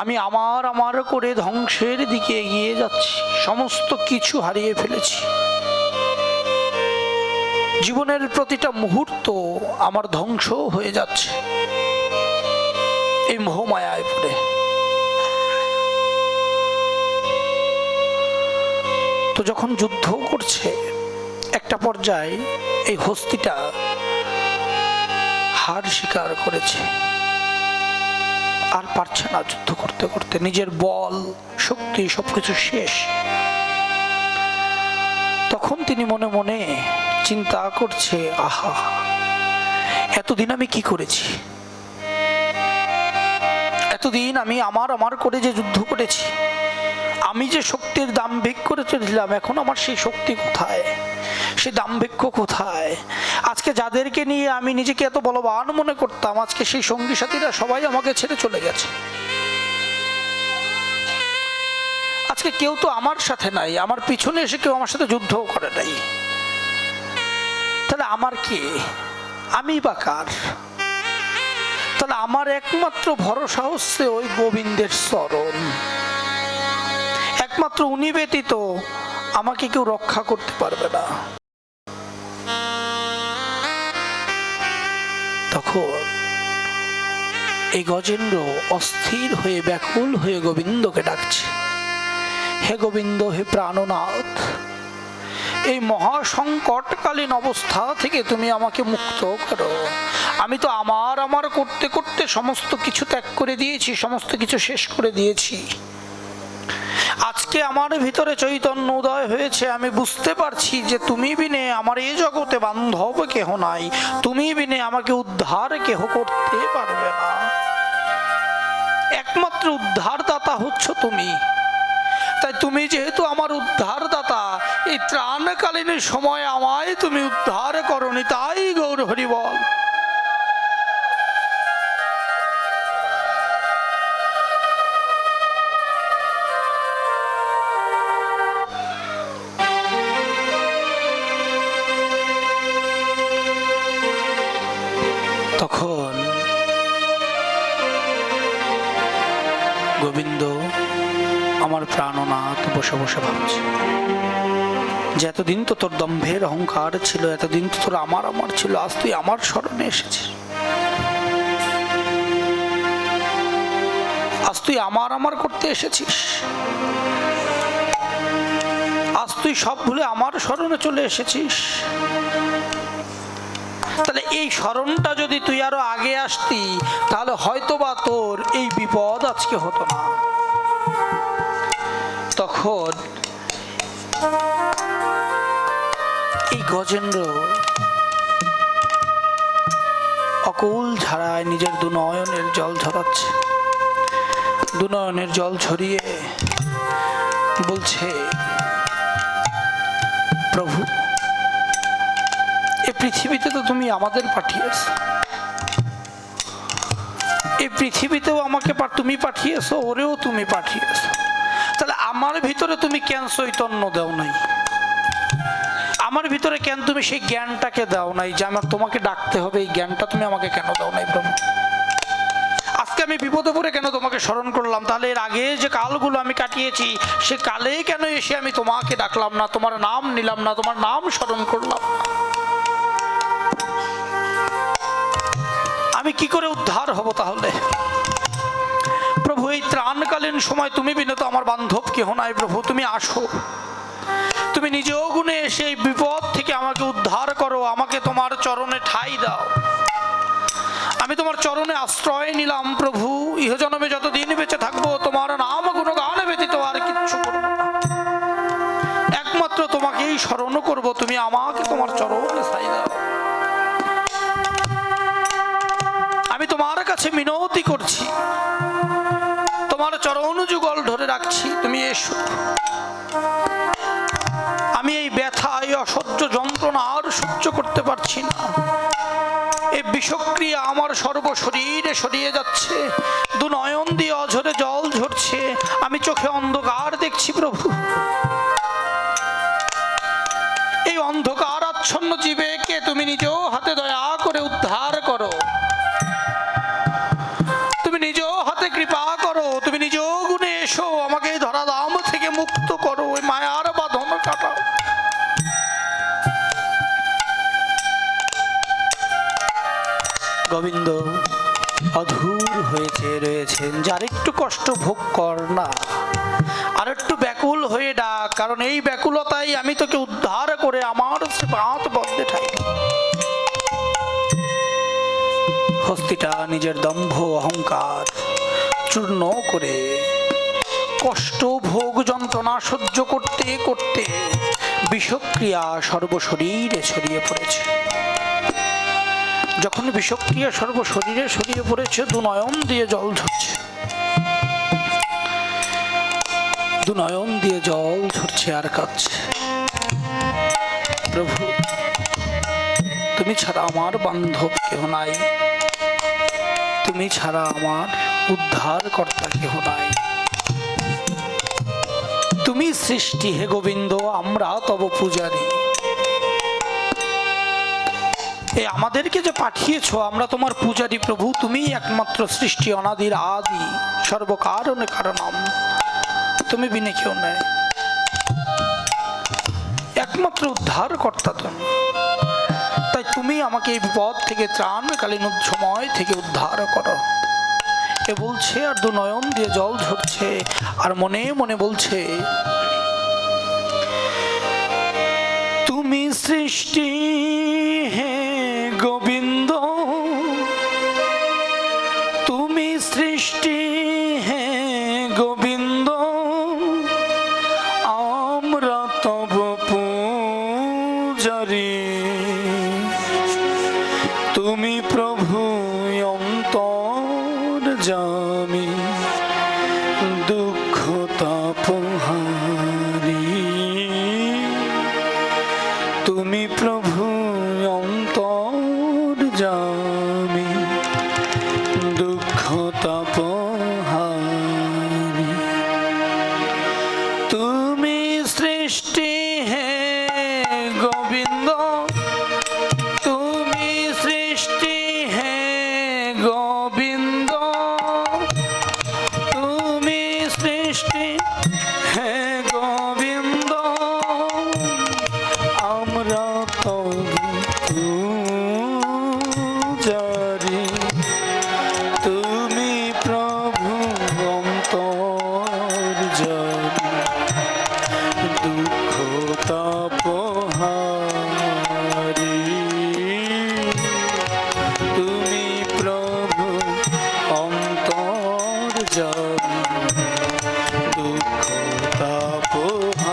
আমি আমার আমার করে ধ্বংসের দিকে এগিয়ে যাচ্ছি, সমস্ত কিছু হারিয়ে ফেলেছি। জীবনের প্রতিটা মুহূর্ত আমার ধ্বংস হয়ে যাচ্ছে এই মোহমায়ায় পড়ে। তো যখন যুদ্ধ করছে, একটা পর্যায়ে এই হস্তিটা হার স্বীকার করেছে, আর পারছে না যুদ্ধ করতে করতে, নিজের বল শক্তি সবকিছু শেষ। তখন তিনি মনে মনে চিন্তা করছে, আহা এতদিন আমি কি করেছি, এতদিন আমি আমার করে যে যুদ্ধ করেছি, আমি যে শক্তির দাম্ভিক করে চলেছিলাম, এখন আমার সেই শক্তি কোথায়, সেই দাম্ভিক্য কোথায়? আজকে যাদেরকে নিয়ে আমি নিজেকে এত বলবান মনে করতাম, আজকে সেই সঙ্গী সাথীরা সবাই আমাকে ছেড়ে চলে গেছে। আজকে কেউ তো আমার সাথে নাই, আমার পিছনে এসে কেউ আমার সাথে যুদ্ধও করে নাই। তাহলে আমার কে? আমি বা কার? তাহলে আমার একমাত্র ভরসা হচ্ছে ওই গোবিন্দের চরণ। একমাত্র উনি ব্যতীত আমাকে কেউ রক্ষা করতে পারবে না। তখন এই গজেন্দ্র অস্থির হয়ে ব্যাকুল হয়ে গোবিন্দকে ডাকছে, হে গোবিন্দ, হে প্রাণনাথ, এই মহাসংকটকালীন অবস্থা থেকে তুমি আমাকে মুক্ত করো। আমি তো আমার করতে করতে সমস্ত কিছু ত্যাগ করে দিয়েছি, সমস্ত কিছু শেষ করে দিয়েছি। আজ আজকে আমার ভিতরে চৈতন্য উদয় হয়েছে, আমি বুঝতে পারছি যে তুমি বিনে আমার এই জগতে বান্ধব কেহ নাই, তুমি বিনে আমাকে উদ্ধার কেহ করতে পারবে না। একমাত্র উদ্ধারদাতা হচ্ছ তুমি। তাই তুমি যেহেতু আমার উদ্ধারদাতা, এই ত্রাণকালীন সময় আমায় তুমি উদ্ধার করনি, তাই গৌর হরি বল। তখন গোবিন্দ আমার প্রাণনাথ বসে বসে ভাবছে যে এতদিন তো তোর দম্ভের অহংকার ছিল, এতদিন তো তোর আমার আমার ছিল, আজ তুই আমার স্মরণে এসেছিস, আজ তুই আমার আমার করতে এসেছিস, আজ তুই সব ভুলে আমার স্মরণে চলে এসেছিস। তাহলে এই স্মরণটা যদি তুই আরো আগে আসতি, তাহলে হয়তোবা তোর এই বিপদ আজকে হতো না। তখন এই গজেন্দ্র অকুল ঝাড়ায় নিজের দুনয়নের জল ঝরাচ্ছে, দুনয়নের জল ঝরিয়ে বলছে, প্রভু এই পৃথিবীতে তো তুমি আমাদের পাঠিয়েছো, এই পৃথিবীতেও আমাকে তুমি পাঠিয়েছো, ওরেও তুমি পাঠিয়েছো, তাহলে আমার ভিতরে তুমি কেন চৈতন্য দাও নাই? আমার ভিতরে কেন তুমি সেই জ্ঞানটাকে দাও নাই যে আমার তোমাকে ডাকতে হবে? এই জ্ঞানটা তুমি আমাকে কেন দাও নাই প্রভু? আজকে আমি বিপদে পড়ে কেন তোমাকে স্মরণ করলাম? তাহলে এর আগে যে কালগুলো আমি কাটিয়েছি, সে কালে কেন এসে আমি তোমাকে ডাকলাম না, তোমার নাম নিলাম না, তোমার নাম স্মরণ করলাম? আমি কি করে উদ্ধার হব তাহলে? প্রভু এই ত্রাণকালীন সময় তুমি বিনা তো আমার বান্ধব কেহ নাই। প্রভু তুমি আসো, তুমি নিজেও গুণে এসে এই বিপদ থেকে আমাকে উদ্ধার করো, আমাকে তোমার চরণে ঠাঁই দাও। আমি তোমার চরণে আশ্রয় নিলাম প্রভু, ইহজন্মে যতদিন বেঁচে থাকবো তোমার নাম গুণগান ব্যতীত আর কিচ্ছু করবো না, একমাত্র তোমাকেই স্মরণ করব। তুমি আমাকে তোমার চরণে ঠাঁই দাও। আমি তোমার কাছে মিনতি করছি, তোমার চরণ যুগল ধরে রাখছি, তুমি এসো। আমি এই ব্যথা, এই অসহ্য যন্ত্রণা আর সহ্য করতে পারছি না। এই বিষক্রিয়া আমার সর্বশরীরে সরিয়ে যাচ্ছে, দু নয়ন দিয়ে অঝরে জল ঝরছে, আমি চোখে অন্ধকার দেখছি প্রভু। এই অন্ধকার আচ্ছন্ন জীবেকে তুমি নিজেও হাতে দয়া করে উদ্ধার করো, তুমি নিজেও হাতে কৃপা করো, তুমি নিজেও গুণে এসো, আমাকে ধরা দাম থেকে মুক্ত করো, ওই মায়ার বাঁধন কাটাও। গোবিন্দ অধূর হয়েছে রয়েছেন, যার একটু কষ্ট ভোগ কর না, আর একটু ব্যাকুল হয়ে ডাক, কারণ এই ব্যাকুলতাই আমি তোকে উদ্ধার করে আমার বাঁধ বদ্ধে ঠাই। হস্তিটা নিজের দম্ভ অহংকার চূর্ণ করে কষ্ট ভোগ যন্ত্রণা সহ্য করতে করতে বিষক্রিয়া সর্বশরীরে ছড়িয়ে পড়েছে। যখন বিষক্রিয়া সর্বশরীরে ছড়িয়ে পড়েছে, দু নয়ন দিয়ে জল ঝরছে, দু নয়ন দিয়ে জল ঝরছে আর কাঁদছে। প্রভু তুমি ছাড়া আমার বান্ধব কেহ নাই, তুমি ছাড়া আমার উদ্ধার কর্তা কেহ নাই। তুমি সৃষ্টি হে গোবিন্দ, আমরা তব পূজারী। এই আমাদেরকে যে পাঠিয়েছো, আমরা তোমার পূজারী প্রভু। তুমি একমাত্র সৃষ্টি, অনাদির আদি, সর্বকারণে কারণম, তুমি বিনে কেউ নেই, একমাত্র উদ্ধার কর্তা তুমি। তাই তুমি আমাকে এই বিপদ থেকে, ত্রাণকালীন সময় থেকে উদ্ধার করো। এ বলছে আর দু নয়ন দিয়ে জল ঝরছে, আর মনে মনে বলছে, তুমি সৃষ্টি হে গোবিন্দ, তুমি সৃষ্টি হে গোবিন্দ, যামি দুঃখ তাপহারি তুমি প্রভু অন্তর যামি দুঃখ তাপহারি তুমি সৃষ্টি হে গোবিন্দ তুমি সৃষ্টি হে গোবিন্দ তুমি সৃষ্টি হে গোবিন্দ আমরা তবু জারি তুমি প্রভু অন্তর জারি দুঃখ তাপহারি তুমি প্রভু অন্তর জারি দুঃখ তাপহারি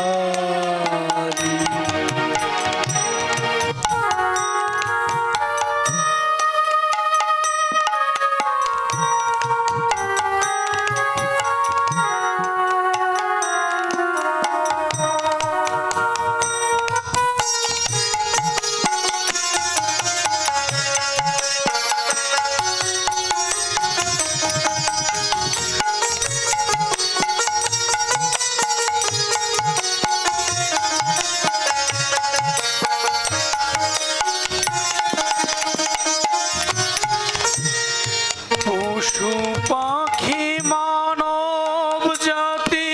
পশু পাখি মানব জাতি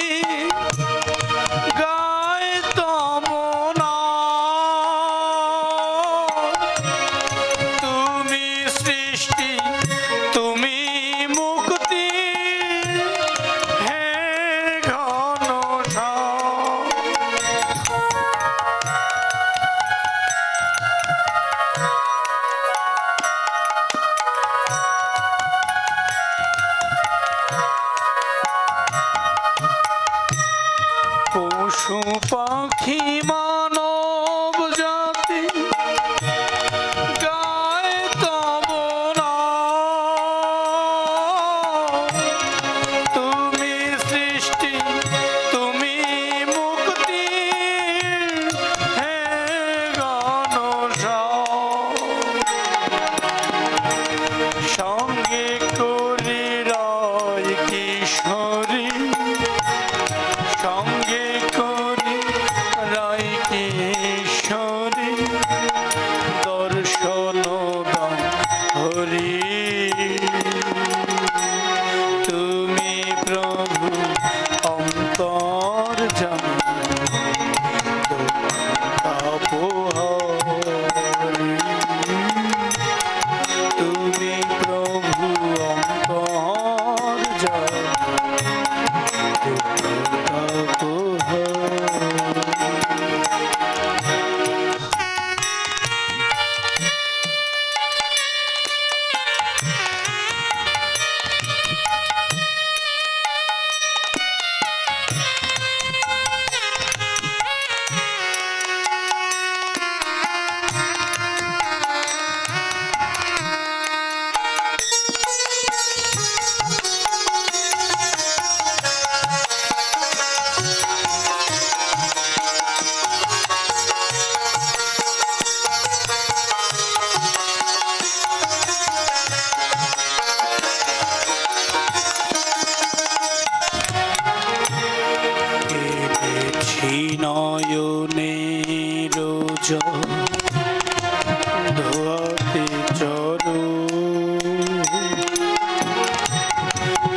গায় তমনা তুমি সৃষ্টি তুমি মুক্তি হে ঘনশ্যাম পশু পাখি মানব জাতি গায় তব নাম। তুমি সৃষ্টি তুমি মুক্তি হে ঘনশ্যাম সঙ্গে করি রয় কিশোরী সঙ্গে করি রাই কিশোরী দর্শন দান হরি তুমি প্রভু অন্তর তাপহারি তুমি প্রভু অন্তর নয়নের ধোয়াতে চলো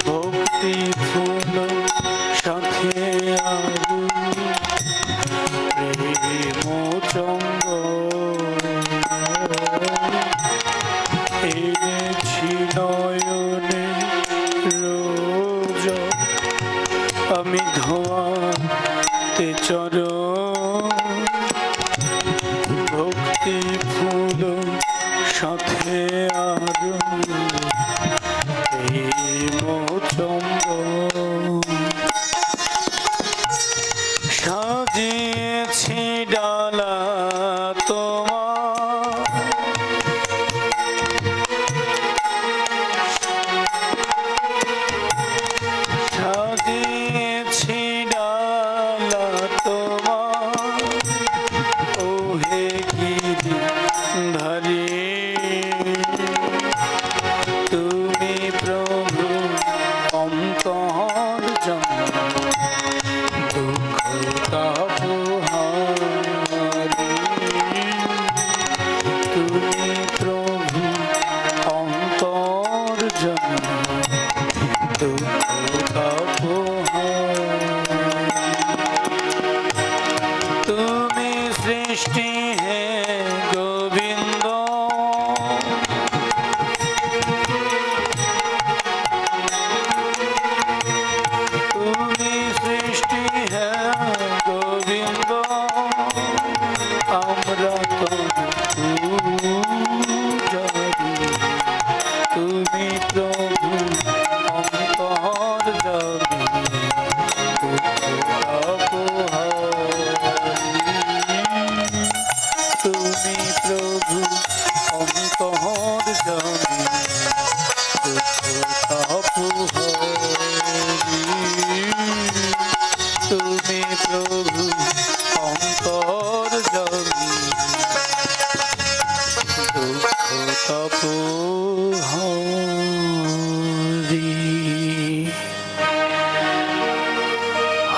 ভক্তি ফুল সাথে আরো প্রেম চঙ্গ এনেছি নয়নের আমি ধোয়াতে চলো ভক্তি ফুল সাথে আরো প্রেম চঙ্গ সাজিয়েছি ডালা তোমার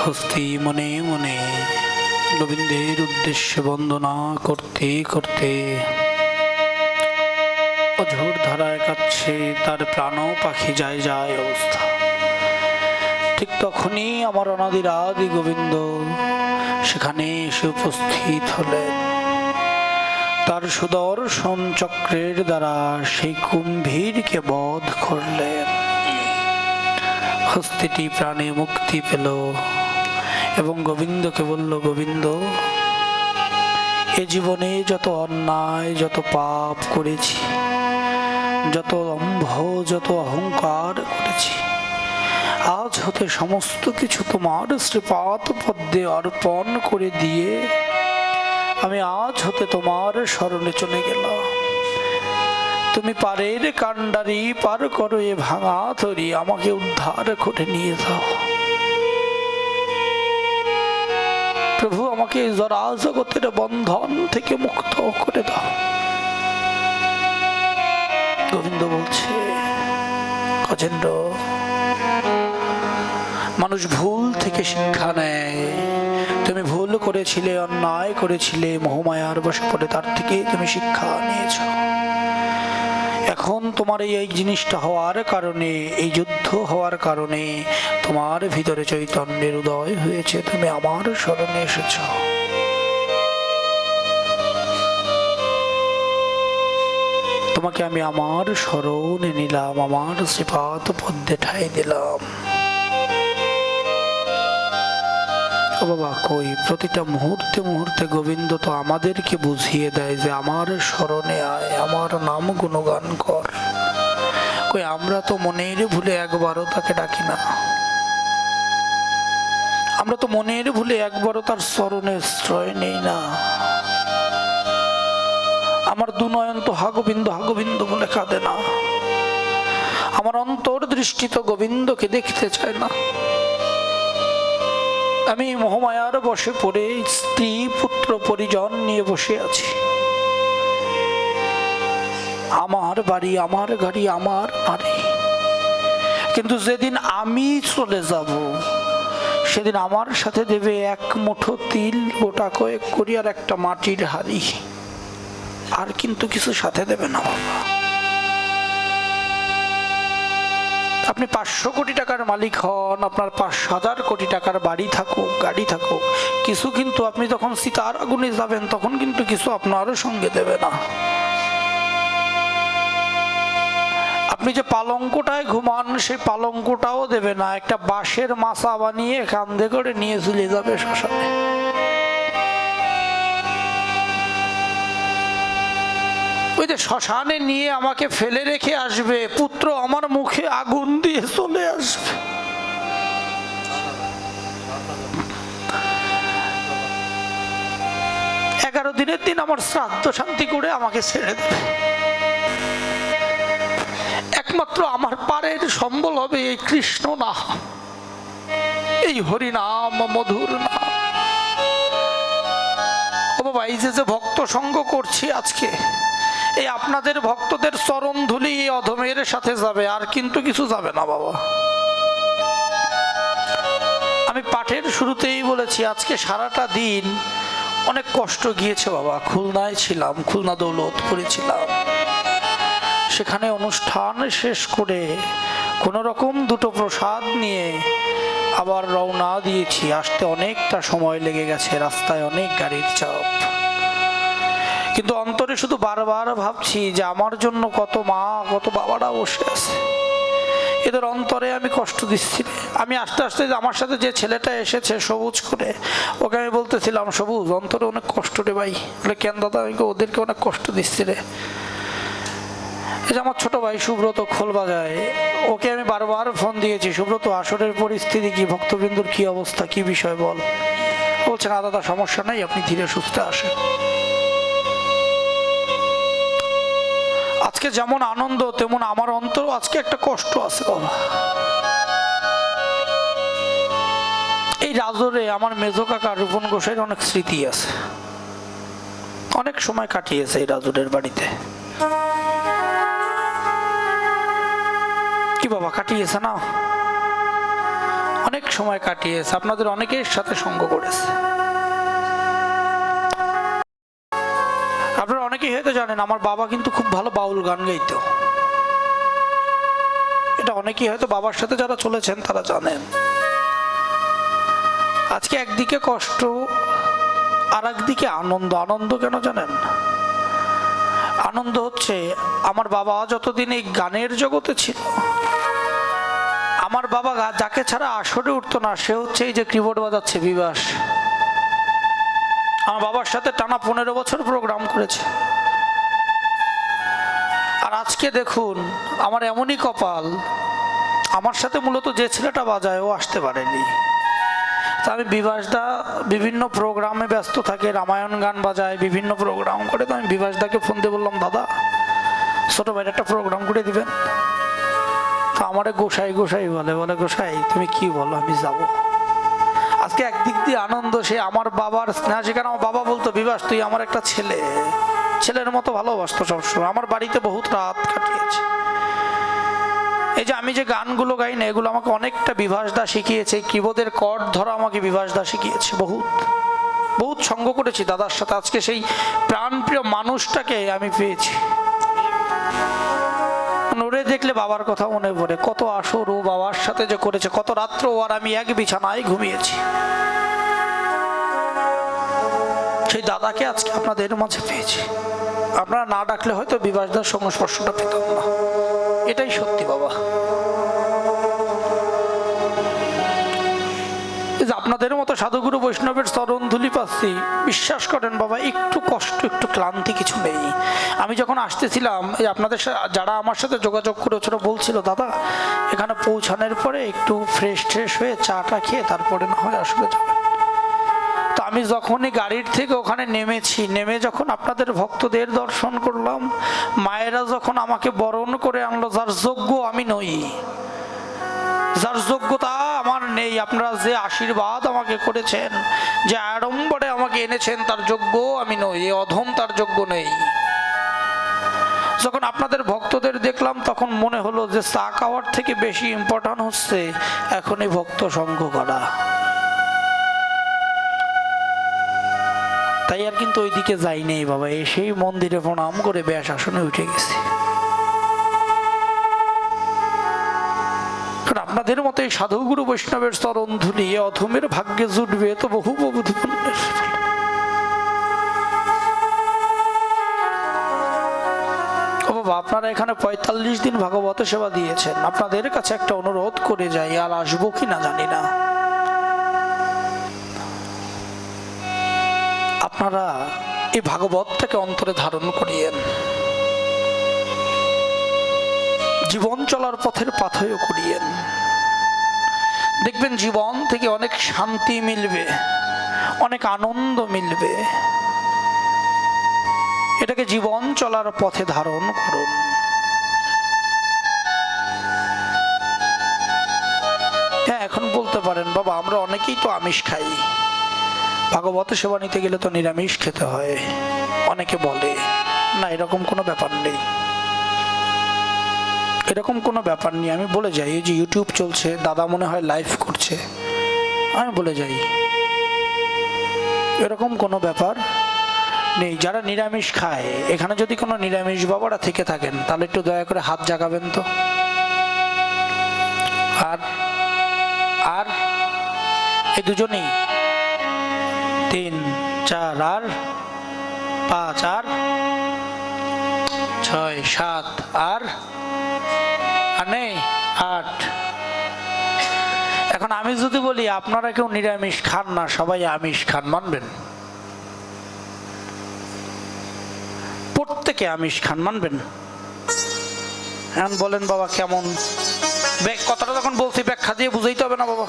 হস্তি মনে মনে গোবিন্দের উদ্দেশ্যে বন্দনা করতে করতে অঝোর ধারায় কাচ্ছে, তার প্রাণও পাখি যায় যায় অবস্থা। ঠিক তখনই আমার অনাদির আদি গোবিন্দ সেখানে এসে উপস্থিত হলেন। তার সুদর্শন চক্রের দ্বারা সেই কুম্ভীরকে বধ করলেন। হস্তিটি প্রাণে মুক্তি পেল এবং গোবিন্দকে বলল, গোবিন্দ, এ জীবনে যত অন্যায়, যত পাপ করেছি, যত দম্ভ, যত অহংকার করেছি, আজ হতে সমস্ত কিছু তোমার শ্রীপাদ পদ্মে অর্পণ করে দিয়ে আমি আজ হতে তোমার শরণে চলে গেলাম। তুমি পারের কান্ডারি পার করো এ ভাঙা তরি, আমাকে উদ্ধার করে নিয়ে যাও প্রভু, আমাকে জরা জগতের বন্ধন থেকে মুক্ত করে দাও। গোবিন্দ বলছে, গজেন্দ্র, মানুষ ভুল থেকে শিক্ষা নেয়। তুমি ভুল করেছিলে, অন্যায় করেছিলে, মোহমায়ার বশে পড়ে তার থেকে তুমি শিক্ষা নিয়েছ। এখন তোমার এই জিনিসটা হওয়ার কারণে, এই যুদ্ধ হওয়ার কারণে তোমার ভিতরে চৈতন্যের উদয় হয়েছে, তুমি আমার শরণে এসেছ। তোমাকে আমি আমার শরণে নিলাম, আমার শ্রীপাদ পদ্মে ঠাঁই দিলাম। ও বাবা, কই প্রতিটা মুহূর্তে মুহূর্তে গোবিন্দ তো আমাদেরকে বুঝিয়ে দেয় যে আমার শরণে আয়, আমার নাম গুণগান কর। কই আমরা তো মনের ভুলে একবারও তাকে ডাকি না, আমরা তো মনের ভুলে একবারও তার চরণে আশ্রয় নেই না। আমার দুনয়ন তো হা গোবিন্দ বলে কাঁদে না, আমার অন্তর দৃষ্টি তো গোবিন্দকে দেখতে চায় না। আমি মোহমায়ার বশে পড়ে স্ত্রী পুত্র পরিজন নিয়ে বসে আছি। আমার বাড়ি, আমার গাড়ি, আমার নারী। কিন্তু যেদিন আমি চলে যাব, সেদিন আমার সাথে দেবে এক মুঠো তিল, গোটা কয়েক করি আর একটা মাটির হাড়ি, আর কিন্তু কিছু সাথে দেবে না বাবা। আপনি 500 কোটি টাকার মালিক হন, আপনার 5,000 কোটি টাকার বাড়ি থাকুক, গাড়ি থাকুক, কিছু কিন্তু আপনি যখন সীতার আগুনে যাবেন তখন কিন্তু কিছু আপনারও সঙ্গে দেবে না। আপনি যে পালঙ্কটায় ঘুমান সেই পালঙ্কটাও দেবে না, একটা বাঁশের মাচা বানিয়ে কান্দে করে নিয়ে চলে যাবে শ্মশানে। ওই যে শ্মশানে নিয়ে আমাকে ফেলে রেখে আসবে, পুত্র আমার মুখে আগুন দিয়ে চলে আসবে। এগারো দিনের দিন আমার শ্রাদ্ধ শান্তি করে আমাকে ছেড়ে দেবে। একমাত্র আমার পারের সম্বল হবে এই কৃষ্ণ নাম, এই হরিনাম, মধুর নাম। ও বাবা, এই যে ভক্ত সঙ্গ করছি আজকে, এই আপনাদের ভক্তদের চরণ ধুলি এই অধমের সাথে যাবে, আর কিন্তু কিছু যাবে না বাবা। আমি পাঠের শুরুতেই বলেছি আজকে সারাটা দিন অনেক কষ্ট গিয়েছে বাবা। খুলনায় ছিলাম, খুলনা দৌলতপুরে ছিলাম, সেখানে অনুষ্ঠান শেষ করে কোনো রকম দুটো প্রসাদ নিয়ে আবার রওনা দিয়েছি। আসতে অনেকটা সময় লেগে গেছে, রাস্তায় অনেক গাড়ির চাপ। কিন্তু অন্তরে শুধু বারবার ভাবছি যে আমার জন্য কত মা, কত বাবারা বসে আছে, এদের অন্তরে আমি কষ্ট দিচ্ছি। আমি আস্তে আস্তে আমার সাথে যে ছেলেটা এসেছে সবুজ করে, ওকে আমি বলতেছিলাম, সবুজ অন্তরে অনেক কষ্ট রে ভাই। বলে কেন দাদা? আমি ওদেরকে অনেক কষ্ট দিচ্ছি রে। এই যে আমার ছোট ভাই সুব্রত খোল বাজায়, ওকে আমি বারবার ফোন দিয়েছি, সুব্রত আসরের পরিস্থিতি কি, ভক্তবৃন্দুর কি অবস্থা, কি বিষয় বল। বলছে না দাদা সমস্যা নাই, আপনি ধীরে সুস্থে আসেন। আজকে যেমন আনন্দ তেমন আমার অন্তর আজকে একটা কষ্ট আছে বাবা। এই রাজরে আমার মেজো কাকা রূপন গোসাইয়ের অনেক স্মৃতি আছে, অনেক সময় কাটিয়েছে এই রাজুরের বাড়িতে। কি বাবা কাটিয়েছে না? অনেক সময় কাটিয়েছে, আপনাদের অনেকের সাথে সঙ্গ করেছে। আপনারা অনেকেই হয়তো জানেন আমার বাবা কিন্তু খুব ভালো বাউল গান গাইতো। এটা অনেকেই হয়তো বাবার সাথে যারা চলেছেন তারা জানেন। আজকে একদিকে কষ্ট আর একদিকে আনন্দ। আনন্দ কেন জানেন? আনন্দ হচ্ছে আমার বাবা যতদিন এই গানের জগতে ছিল, আমার বাবা যাকে ছাড়া আসরে উঠতো না সে হচ্ছে এই যে কিবোর্ড বাজাচ্ছে বিবাস। আমার বাবার সাথে টানা 15 বছর প্রোগ্রাম করেছে। আর আজকে দেখুন আমার এমনই কপাল, আমার সাথে মূলত যে ছেলেটা বাজায় ও আসতে পারেনি। তা আমি বিভাসদা বিভিন্ন প্রোগ্রামে ব্যস্ত থাকে, রামায়ণ গান বাজায়, বিভিন্ন প্রোগ্রাম করে। তো আমি বিভাসদাকে ফোন দিয়ে বললাম, দাদা ছোট ভাইয়ের একটা প্রোগ্রাম করে দিবেন। তো আমারে গোসাই গোসাই বলে গোসাই তুমি কি বলো, আমি যাব। আজকে একদিক দিয়ে আনন্দ, সে আমার বাবার স্নেহ। সেখানে আমার বাবা বলতো, বিভাস তুই আমার একটা ছেলে, ছেলের মতো ভালোবাসতো সবসময়। আমার বাড়িতে বহুত রাত কাটিয়েছে। এই যে আমি যে গানগুলো গাই না, এগুলো আমাকে অনেকটা বিভাসদা শিখিয়েছে। কিবোর্ডের কর্ড ধরা আমাকে বিভাসদা শিখিয়েছে। বহুত বহুত সঙ্গ করেছি দাদার সাথে। আজকে সেই প্রাণপ্রিয় মানুষটাকে আমি পেয়েছি। ওরে দেখলে বাবার কথা মনে পড়ে। কত আসর ও বাবার সাথে যে করেছে, কত রাত্র ও আর আমি এক বিছানায় ঘুমিয়েছি। সেই দাদাকে আজকে আপনাদের মাঝে পেয়েছি। আপনারা না ডাকলে হয়তো বিভাসদার সংস্পর্শটা পেতাম না। এটাই সত্যি বাবা। আপনাদের মতো সাধুগুরু বৈষ্ণবের চরণ ধুলি পাচ্ছি, বিশ্বাস করেন বাবা, একটু কষ্ট একটু ক্লান্তি কিছু নেই। আমি যখন আসতেছিলাম, এই আপনাদের যারা আমার সাথে যোগাযোগ করেছিল বলছিল, দাদা এখানে পৌঁছানোর পরে একটু ফ্রেশ ট্রেশ হয়ে চাটা খেয়ে তারপরে না হয় আসলে যাবেন। তো আমি যখনই গাড়ির থেকে ওখানে নেমেছি, নেমে যখন আপনাদের ভক্তদের দর্শন করলাম, মায়েরা যখন আমাকে বরণ করে আনলো, যার যোগ্য আমি নই, যার যোগ্যতা আমার নেই, আপনারা যে আশীর্বাদ আমাকে করেছেন, যে আড়ম্বরে আমাকে এনেছেন, তার যোগ্য আমি নই, এই অধম তার যোগ্য নেই। যখন আপনাদের ভক্তদের দেখলাম তখন মনে হলো যে চা খাওয়ার থেকে বেশি ইম্পর্টেন্ট হচ্ছে এখনই ভক্ত সঙ্গ করা। তাই আর কিন্তু ওইদিকে যাই নেই বাবা, এসেই মন্দিরে প্রণাম করে ব্যাস আসনে উঠে গেছি। আপনাদের মতো এই সাধুগুরু বৈষ্ণবের চরণ ধুলি অধমের ভাগ্যে জুটবে তো বহু বহু পুণ্যের। বাবা আপনারা এখানে 45 দিন ভাগবত সেবা দিয়েছেন। আপনাদের কাছে একটা অনুরোধ করে যাই, আর আসবো কিনা জানি না, আপনারা এই ভাগবতটাকে অন্তরে ধারণ করিয়েন, জীবন চলার পথের পাথেয় করিয়েন। দেখবেন জীবন থেকে অনেক শান্তি মিলবে, অনেক আনন্দ মিলবে। এটাকে জীবন চলার পথে ধারণ করুন। হ্যাঁ, এখন বলতে পারেন বাবা আমরা অনেকেই তো আমিষ খাই, ভাগবত সেবা নিতে গেলে তো নিরামিষ খেতে হয়। অনেকে বলে না, এরকম কোনো ব্যাপার নেই, এরকম কোনো ব্যাপার নেই। আমি বলে যাই, এই যে ইউটিউব চলছে, দাদা মনে হয় লাইভ করছে, আমি বলে যাই এরকম কোনো ব্যাপার নেই। যারা নিরামিষ খায়, এখানে যদি কোনো নিরামিষ বাবারা থেকে থাকেন তাহলে একটু দয়া করে হাত জাগাবেন তো। আর আর এই দুজনেই 3 4 আর 5 আর 6 7 আর 8। এখন আমি যদি বলি আপনারা কেউ নিরামিষ খান না, সবাই আমিষ খান, মানবেন? প্রত্যেকে আমিষ খান, মানবেন? এখন বলেন বাবা কেমন? কথাটা যখন বলছি ব্যাখ্যা দিয়ে বুঝাইতে হবে না বাবা।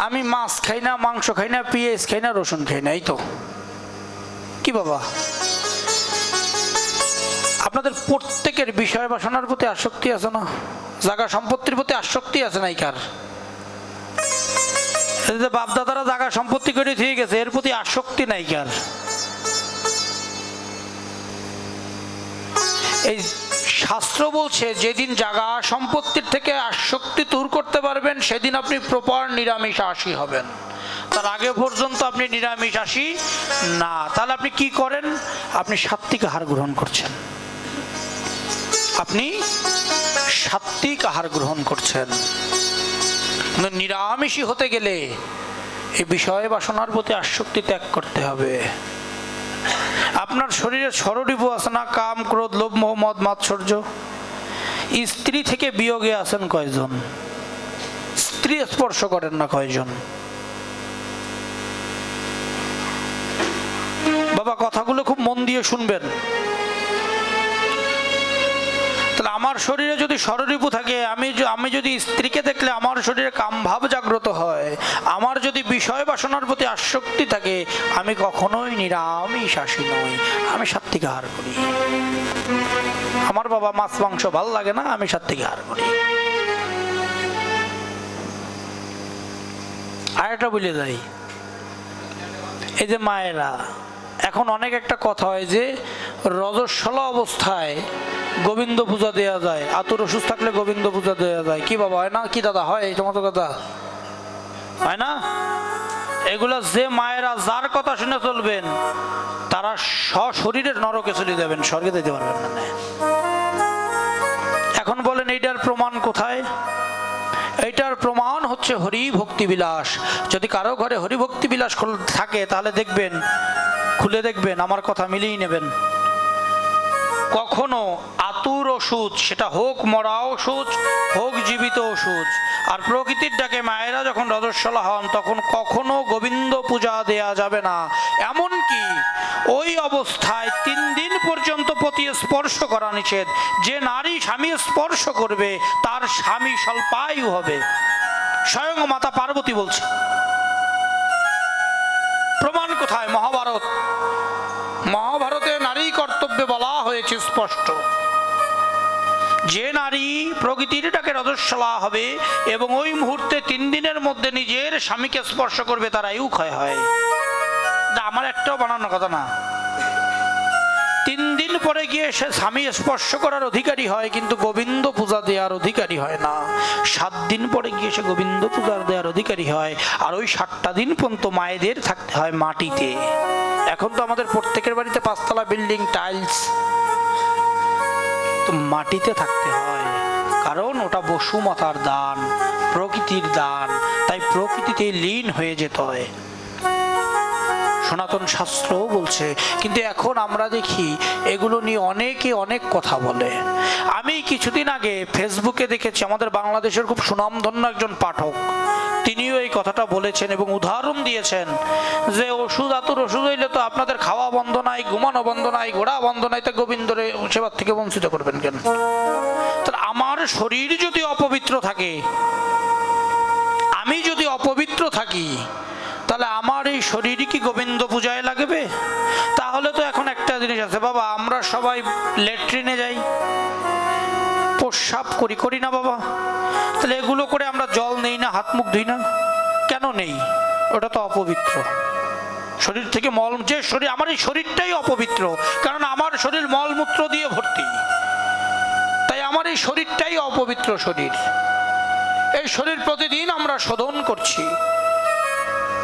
আমি মাছ খাই না, মাংস খাই না, পেঁয়াজ খাই না, রসুন খাই না, এই তো কি বাবা? আপনাদের প্রত্যেকের বিষয় বাসনার প্রতি আসক্তি আছে না? জায়গা সম্পত্তির প্রতি আসক্তি আছে নাই কার? বাপদাদারা জায়গা সম্পত্তি করে ঠিক গেছে, এর প্রতি আসক্তি নাই কার? এই শাস্ত্র বলছে যেদিন জাগা সম্পত্তির থেকে আসক্তি দূর করতে পারবেন সেদিন আপনি প্রপার নিরামিষাশী হবেন। তার আগে পর্যন্ত আপনি নিরামিষাশী না। তাহলে আপনি কি করেন? আপনি সাত্ত্বিক আহার গ্রহণ করছেন, আপনি সাত্ত্বিক আহার গ্রহণ করছেন। নিরামিষী হতে গেলে এই বিষয় বাসনার প্রতি আসক্তি ত্যাগ করতে হবে। আপনার শরীরে ষড়রিপু আছে না? কাম, ক্রোধ, লোভ, মোহ, মদ, মাৎসর্য। স্ত্রী থেকে বিয়োগে আছেন কয়জন? স্ত্রী স্পর্শ করেন না কয়জন? বাবা কথাগুলো খুব মন দিয়ে শুনবেন। তাহলে আমার শরীরে যদি ষড়রিপু থাকে, আমি যদি স্ত্রীকে দেখলে আমার শরীরে কামভাব জাগ্রত হয়, আমার যদি বিষয় বাসনার প্রতি আসক্তি থাকে, আমি কখনোই নিরামিষাশী নই, আমি সাত্ত্বিক আহার করি। আমার বাবা মাছ মাংস ভাল লাগে না, আমি সাত্ত্বিক আহার করি। আর একটা বলে যাই, এই যে মায়েরা এখন অনেক একটা কথা হয় যে রজস্বলা অবস্থায় গোবিন্দ পূজা দেয়া যায়, আতুর অসুস্থ থাকলে গোবিন্দ পূজা দেয়া যায়। কি বাবা হয় না? কি দাদা হয় এই সমস্ত কথা হয় না? এগুলো যে মায়েরা যার কথা শুনে চলবেন তারা সশরীরের নরকে চলে যাবেন, স্বর্গে যেতে পারবেন না। এখন বলেন এইটার প্রমাণ কোথায়? এইটার প্রমাণ হচ্ছে হরি ভক্তি বিলাস। যদি কারো ঘরে হরি ভক্তি বিলাস থাকে তাহলে দেখবেন, খুলে দেখবেন, আমার কথা মিলিয়ে নেবেন, কখনো আতুর ওষুধ, সেটা হোক মরা ওষুধ হোক জীবিত ওষুধ, আর প্রকৃতির ডাকে মায়েরা যখন রজস্বলা হন তখন কখনো গোবিন্দ পূজা দেয়া যাবে না। এমনকি ওই অবস্থায় 3 দিন পর্যন্ত পতি স্পর্শ করা নিষেধ। যে নারী স্বামী স্পর্শ করবে তার স্বামী স্বল্পায়ু হবে, স্বয়ং মাতা পার্বতী বলছে। প্রমাণ কোথায়? মহাভারত। মহাভারতে নারী কর্তব্যে বলা হয়েছে স্পষ্ট, যে নারী প্রকৃতির ডাকে রজস্বলা হবে এবং ওই মুহূর্তে 3 দিনের মধ্যে নিজের স্বামীকে স্পর্শ করবে তার আয়ু ক্ষয় হয়। আমার একটাও বানানো কথা না। 3 দিন পরে গিয়ে সে স্বামী স্পর্শ করার অধিকারী হয়, কিন্তু গোবিন্দ পূজা দেওয়ার অধিকারী হয় না। 7 দিন পরে গিয়ে সে গোবিন্দ পূজা দেওয়ার অধিকারী হয়। আর ওই 7টা দিন পর্যন্ত মায়েদের থাকতে হয় মাটিতে। এখন তো আমাদের প্রত্যেকের বাড়িতে 5 তলা বিল্ডিং, টাইলস, তো মাটিতে থাকতে হয়, কারণ ওটা বসুমাতার দান, প্রকৃতির দান, তাই প্রকৃতিতে লীন হয়ে যেতে হয়। সনাতন শাস্ত্রও বলছে। কিন্তু এখন আমরা দেখি এগুলো নিয়ে অনেকে অনেক কথা বলে। আমি কিছুদিন আগে ফেসবুকে দেখেছি, আমাদের বাংলাদেশের খুব সুনামধন্য একজন পাঠক, তিনিও এই কথাটা বলেছেন এবং উদাহরণ দিয়েছেন যে ওষুধ, আতুর ওষুধ হইলে তো আপনাদের খাওয়া বন্ধ নাই, ঘুমানো বন্ধ নাই, ঘোরা বন্ধ নাই, তা গোবিন্দরে সেবার থেকে বঞ্চিত করবেন কেন? তাহলে আমার শরীর যদি অপবিত্র থাকে, আমি যদি অপবিত্র থাকি, তাহলে আমার এই শরীরই কি গোবিন্দ পূজায় লাগবে? তাহলে তো এখন একটা জিনিস আছে বাবা, আমরা সবাই ল্যাট্রিনে যাই, প্রস্রাব করি না বাবা? তাহলে এগুলো করে আমরা জল নেই না, হাত মুখ ধুই না কেন? নেই, ওটা তো অপবিত্র। শরীর থেকে মল, যে শরীর, আমার এই শরীরটাই অপবিত্র, কারণ আমার শরীর মলমূত্র দিয়ে ভর্তি, তাই আমার এই শরীরটাই অপবিত্র শরীর। এই শরীর প্রতিদিন আমরা শোধন করছি।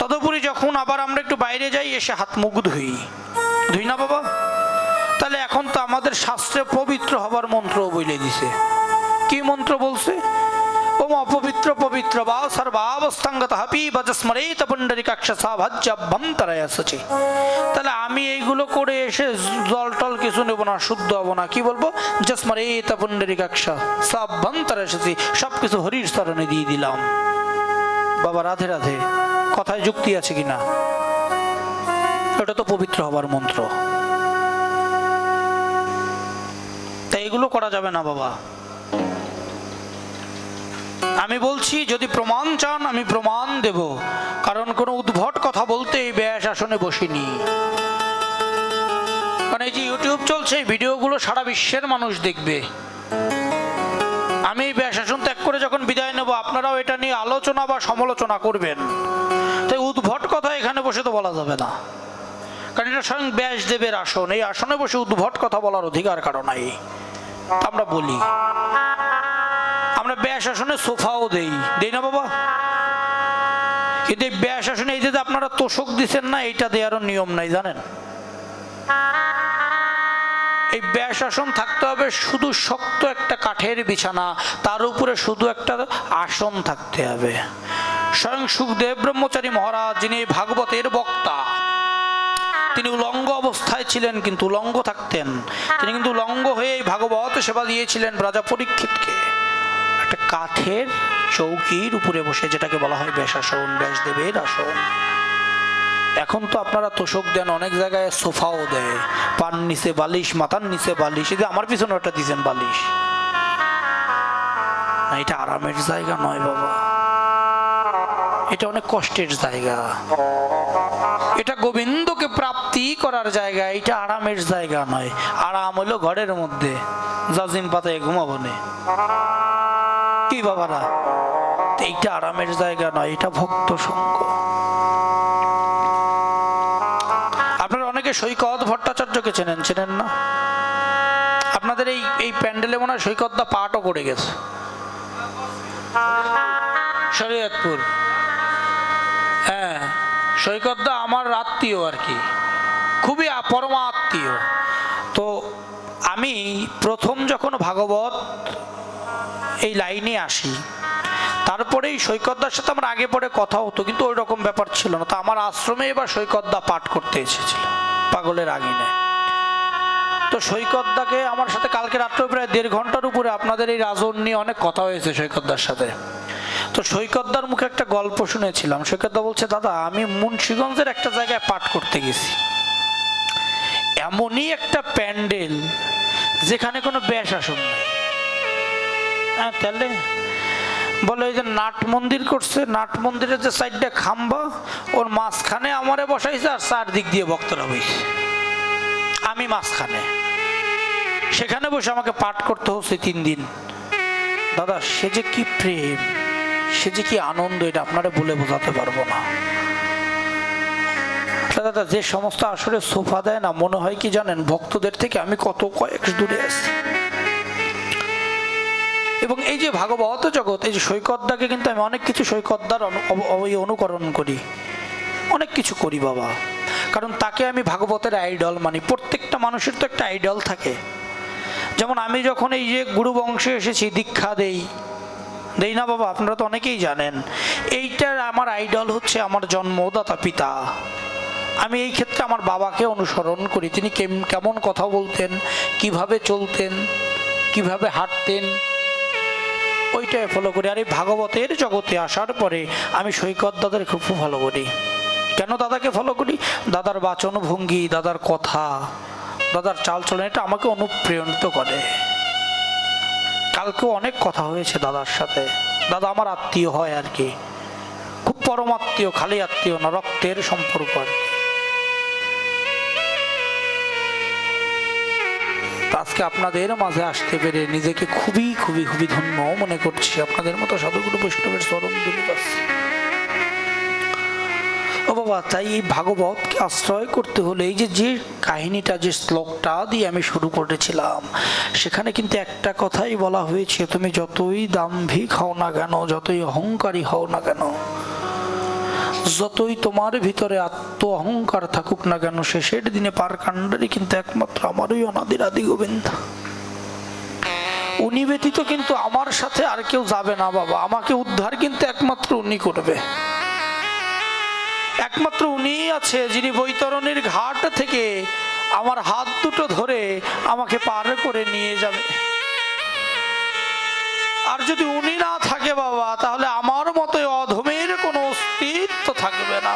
তদুপরি যখন আবার আমরা একটু বাইরে যাই, এসে হাত মুখ ধুই না বাবা? তাহলে এখন তো আমাদের শাস্ত্রে পবিত্র হবার মন্ত্র বলে দিছে। কি মন্ত্র বলছে? ওম অপবিত্র পবিত্র বা সর্বাবস্থাঙ্গত হাপি বজস্মরেত পুণ্ডরিকাক্ষ সাভাজ্যভ্যন্তরয়সচি। তাহলে আমি এইগুলো করে এসে জল টল কিছু নেব না, শুদ্ধ হব না। কি বলবো? যস্মরেত পুণ্ডরিকাক্ষ সাভাজ্যভ্যন্তরয়সচি, সবকিছু হরির চরণে দিয়ে দিলাম। বাবা রাধে রাধে, কথায় যুক্তি আছে কিনা? এটা তো পবিত্র হবার মন্ত্র। তাই এগুলো করা যাবে না বাবা। আমি বলছি, যদি প্রমাণ চান আমি প্রমাণ দেব, কারণ কোনো উদ্ভট কথা বলতে এই ব্যাস আসনে বসিনি। কারণ এই যে ইউটিউব চলছে, এই ভিডিওগুলো সারা বিশ্বের মানুষ দেখবে। আমি এই ব্যাস আসন ত্যাগ করে যখন বিদায় নেব, আপনারাও এটা নিয়ে আলোচনা বা সমালোচনা করবেন। তাই উদ্ভট কথা এখানে বসে তো বলা যাবে না, কারণ এটা স্বয়ং ব্যাসদেবের আসন। এই আসনে বসে উদ্ভট কথা বলার অধিকার কারো নাই। তা আমরা বলি, আমরা ব্যাস আসনে সোফাও দেই না বাবা? কিন্তু এই ব্যাস আসনে এই যে আপনারা তোষক দিচ্ছেন না, এইটা দেওয়ারও নিয়ম নাই জানেন। এই ব্যাস আসন থাকতে হবে শুধু শক্ত একটা কাঠের বিছানা, তার উপরে শুধু একটা আসন থাকতে হবে। স্বয়ং সুখদেব ব্রহ্মচারী মহারাজ, যিনি ভাগবতের বক্তা, তিনি উলঙ্গ অবস্থায় ছিলেন, কিন্তু উলঙ্গ থাকতেন। তিনি কিন্তু উলঙ্গ হয়ে ভাগবত সেবা দিয়েছিলেন রাজা পরীক্ষিতকে। একটা কাঠের চৌকির উপরে বসে, যেটাকে বলা হয় ব্যাসাসন, ব্যাসদেবের আসন। এখন তো আপনারা তোষক দেন, অনেক জায়গায় সোফাও দেয়, পান নিচে বালিশ, মাথার নিচে বালিশ। এই যে আমার পিছনে ওটা দিয়েছেন বালিশ, না এটা আরামের জায়গা নয় বাবা, এটা অনেক কষ্টের জায়গা। এটা গোবিন্দকে প্রাপ্তি করার জায়গা, এটা আরামের জায়গা নয়। আরাম হলো ঘরের মধ্যে জাজিম পাতায় ঘুমাবো নে, কি বাবারা? এইটা আরামের জায়গা নয়, এটা ভক্ত সঙ্গ। আপনারা অনেকে সৈকত ভট্টাচার্যকে চেনেন না? আপনাদের এই প্যান্ডেলে মনে হয় সৈকতদা পাঠও করে গেছে, শরীয়তপুর। হ্যাঁ, সৈকতদা আমার আত্মীয় আর কি, খুবই পরমা আত্মীয়। তো আমি প্রথম যখন ভাগবত এই লাইনে আসি, তারপরেই সৈকতদার সাথে আমার আগে পরে কথা হতো, কিন্তু ওই রকম ব্যাপার ছিল না। তো আমার আশ্রমে এবার সৈকতদা পাঠ করতে এসেছিল পাগলের আগিনে। তো সৈকতদাকে আমার সাথে কালকে রাত্রে প্রায় 1.5 ঘন্টার উপরে আপনাদের এই রাজন নিয়ে অনেক কথা হয়েছে সৈকতদার সাথে। তো সৈকতদার মুখে একটা গল্প শুনেছিলাম। সৈকতদা বলছে, দাদা আমি মুন্সিগঞ্জের একটা জায়গায় পাঠ করতে গেছি, এমনই একটা প্যান্ডেল যেখানে কোনো ব্যাস আসন নেই। হ্যাঁ, তাহলে বলে ওই যে নাট মন্দির করছে, নাট মন্দিরের যে সাইডটা খাম্বা, ওর মাঝখানে আমারে বসাইছে, আর 4 দিক দিয়ে ভক্তরা বইছে, আমি মাঝখানে। সেখানে বসে আমাকে পাঠ করতে হচ্ছে 3 দিন। দাদা সে যে কি প্রেম, সে যে কি আনন্দ, এটা আপনারা বলে বোঝাতে পারবো না। দাদা যে সমস্ত আসলে সোফা দেয় না, মনে হয় কি জানেন, ভক্তদের থেকে আমি কত কয়েক দূরে আছি। এবং এই যে ভাগবত জগৎ, এই যে সৈকতদাকে কিন্তু আমি অনেক কিছু সৈকতদার অনুকরণ করি, অনেক কিছু করি বাবা। কারণ তাকে আমি ভাগবতের আইডল মানি। প্রত্যেকটা মানুষের তো একটা আইডল থাকে। যেমন আমি যখন এই যে গুরু বংশে এসেছি, দীক্ষা দেই না বাবা, আপনারা তো অনেকেই জানেন। এইটার আমার আইডল হচ্ছে আমার জন্মদাতা পিতা। আমি এই ক্ষেত্রে আমার বাবাকে অনুসরণ করি। তিনি কেমন কথা বলতেন, কিভাবে চলতেন, কিভাবে হাঁটতেন, ওইটাই ফলো করি। আর এই ভাগবতের জগতে আসার পরে আমি সৈকত দাদার খুব ভালো করি। কেন দাদাকে ফলো করি? দাদার বাচন ভঙ্গি, দাদার কথা, দাদার চালচলন, এটা আমাকে অনুপ্রেরণিত করে। কালকেও অনেক কথা হয়েছে দাদার সাথে। দাদা আমার আত্মীয় হয় আর কি, খুব পরমাত্মীয়, খালি আত্মীয় না, রক্তের সম্পর্ক আর কি। আজকে আপনাদের মাঝে আসতে পেরে নিজেকে খুবই খুবই খুবই ধন্য মনে করছি। আপনাদের মতো সাধুগুরু বৈষ্ণবের চরণ ধুলি পাচ্ছি ও বাবা। তাই এই ভাগবতকে আশ্রয় করতে হলে এই যে কাহিনীটা, যে শ্লোকটা দিয়ে আমি শুরু করেছিলাম, সেখানে কিন্তু একটা কথাই বলা হয়েছে, তুমি যতই দাম্ভিক হও না কেন, যতই অহংকারী হও না কেন, যতই তোমার ভিতরে আত্ম অহংকার থাকুক না কেন, শেষের দিনে পার কাণ্ডারি কিন্তু একমাত্র আমারই অনাদির আদি গোবিন্দ। উনি ব্যতীত কিন্তু আমার সাথে আর কেউ যাবে না বাবা। আমাকে উদ্ধার কিন্তু একমাত্র উনি করবে। একমাত্র উনিই আছে যিনি বৈতরণীর ঘাট থেকে আমার হাত দুটো ধরে আমাকে পার করে নিয়ে যাবে। আর যদি উনি না থাকে বাবা, তাহলে আমার মতো অধমের কোনো অস্তিত্ব থাকবে না।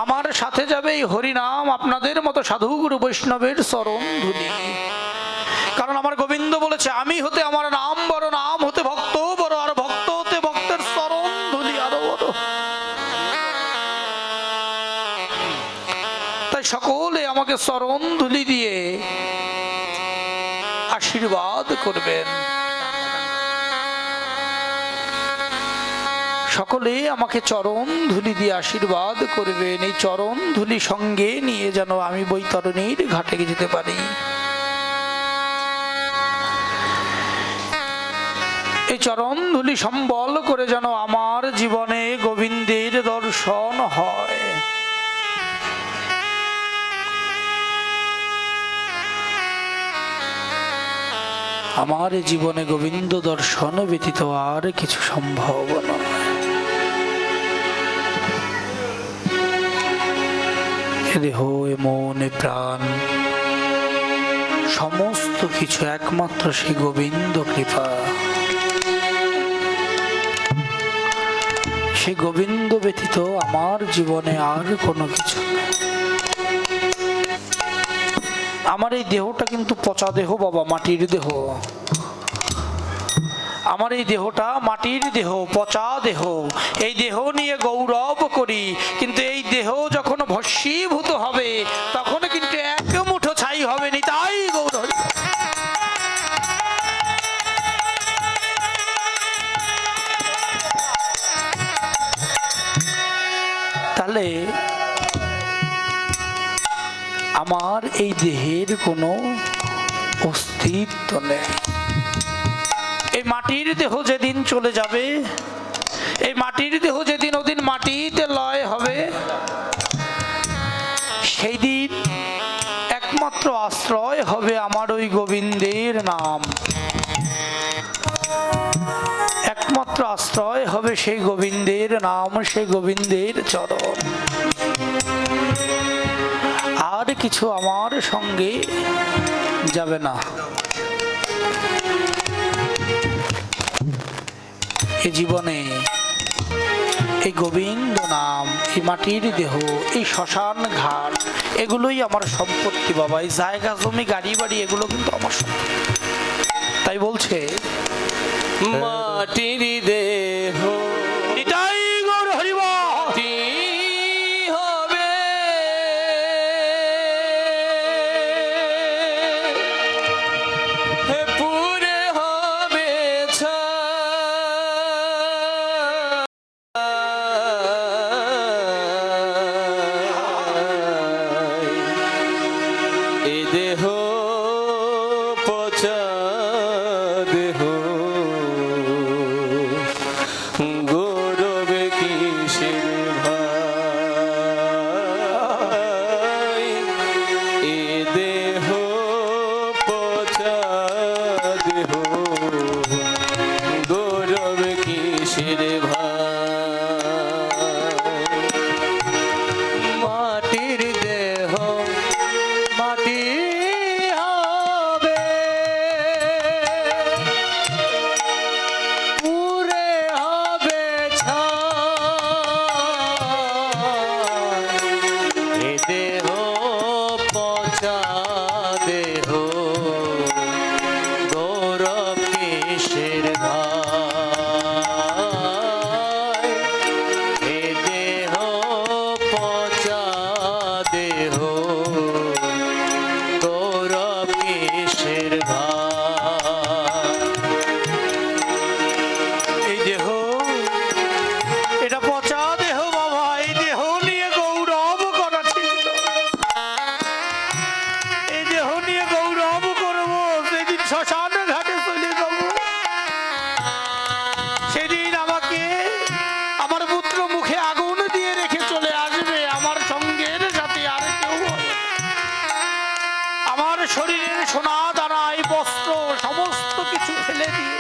আমার সাথে যাবে এই হরিনাম, আপনাদের মতো সাধু গুরু বৈষ্ণবের চরণ ধুলি। কারণ আমার গোবিন্দ বলেছে, আমি হতে আমার নাম বড়, নাম হতে ভক্ত বড়, আর ভক্ত হতে ভক্তের চরণ ধুলি আরো বড়। তাই সকলে আমাকে চরণ ধুলি দিয়ে আশীর্বাদ করবেন। সকলে আমাকে চরণ ধুলি দিয়ে আশীর্বাদ করবেন। এই চরণ ধুলি সঙ্গে নিয়ে যেন আমি বৈতরণীর ঘাটে যেতে পারি। এই চরণ ধুলি সম্বল করে যেন আমার জীবনে গোবিন্দের দর্শন হয়। আমার জীবনে গোবিন্দ দর্শন ব্যতীত আর কিছু সম্ভব নয়। এ দেহ, এ মন, এ প্রাণ, সমস্ত কিছু একমাত্র সেই গোবিন্দ কৃপা। সেই গোবিন্দ ব্যতীত আমার জীবনে আর কোনো কিছু নেই। আমার এই দেহটা কিন্তু পচা দেহ বাবা, মাটির দেহ। আমার এই দেহটা মাটির দেহ, পচা দেহ। এই দেহ নিয়ে গৌরব করি, কিন্তু এই দেহ যখন ভস্মীভূত হবে তখন কিন্তু এক মুঠো ছাই হবে। নিতাই গৌর। তাহলে আমার এই দেহের কোনো অস্তিত্ব নেই। এই মাটির দেহ যেদিন চলে যাবে, এই মাটির দেহ যেদিন ওদিন মাটিতে লয় হবে, সেই দিন একমাত্র আশ্রয় হবে আমার ওই গোবিন্দের নাম। একমাত্র আশ্রয় হবে সেই গোবিন্দের নাম, সেই গোবিন্দের চরণ। আর কিছু আমার সঙ্গে যাবে না। এই জীবনে এই গোবিন্দ নাম, এই মাটির দেহ, এই শ্মশান ঘাট, এগুলোই আমার সম্পত্তি বাবা। এই জায়গা জমি গাড়ি বাড়ি এগুলো কিন্তু আমার সম্পত্তি। তাই বলছে মাটির দেহ নিতাই গৌর হরিব কি হবে, হে পুরে হবে ছাই। এ দেহ পচা দেহ, গৌরবে কিসের ভাই। এ দেহ পচা দেহ, গৌরবে কিসের ভাই। মাটির দেহ মাটি হবে, পুরে হবে ছাই। এ দেহ পচা দেহ, গৌরব কিসের ভাই। এ দেহ পচা দেহ, গৌরব কিসের ভাই। এই দেহ, এটা পচা দেহ বাবা। এই দেহ নিয়ে গৌরব করা ঠিক নয়। এই দেহ নিয়ে গৌরব করবো সেদিন শ্মশান ঘাটে চলে যাব। সেদিন আমাকে আমার পুত্র মুখে আগুন দিয়ে রেখে চলে আসবে। আমার সঙ্গের সাথে আর কেউ হবে না। আমার শরীরের সোনা দানাই বস্ত্র সমস্ত কিছু ফেলে দিয়ে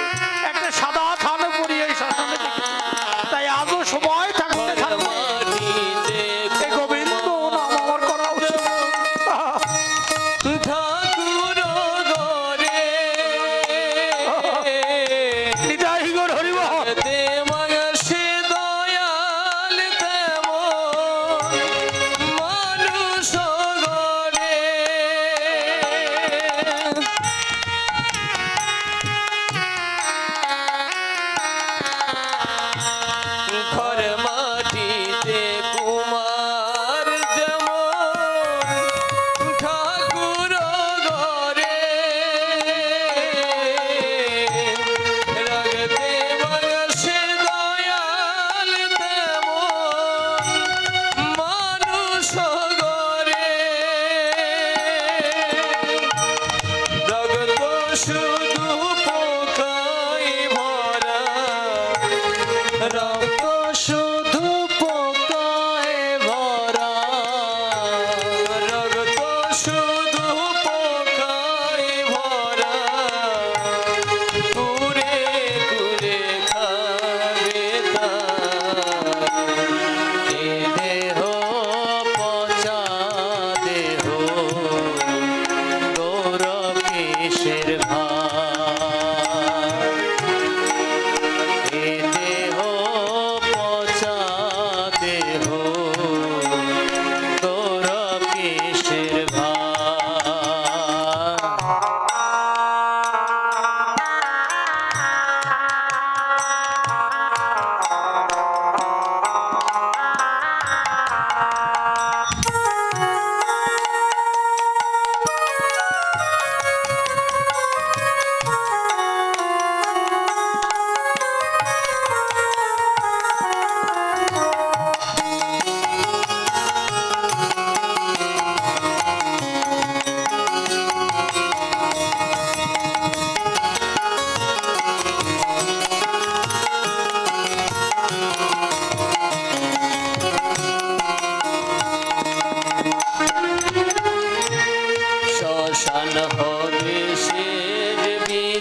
একটা সাদা থান পরিয়ে এই শ্মশানে দেখেছি। তাই আজও সময় থাকতে থাকতে এই গোবিন্দ নাম আমার করা উচিত। ঠাকুর গরে নিতাই গৌর হরিব তেমন সে দয়াল, তেমন মানুষ গরে।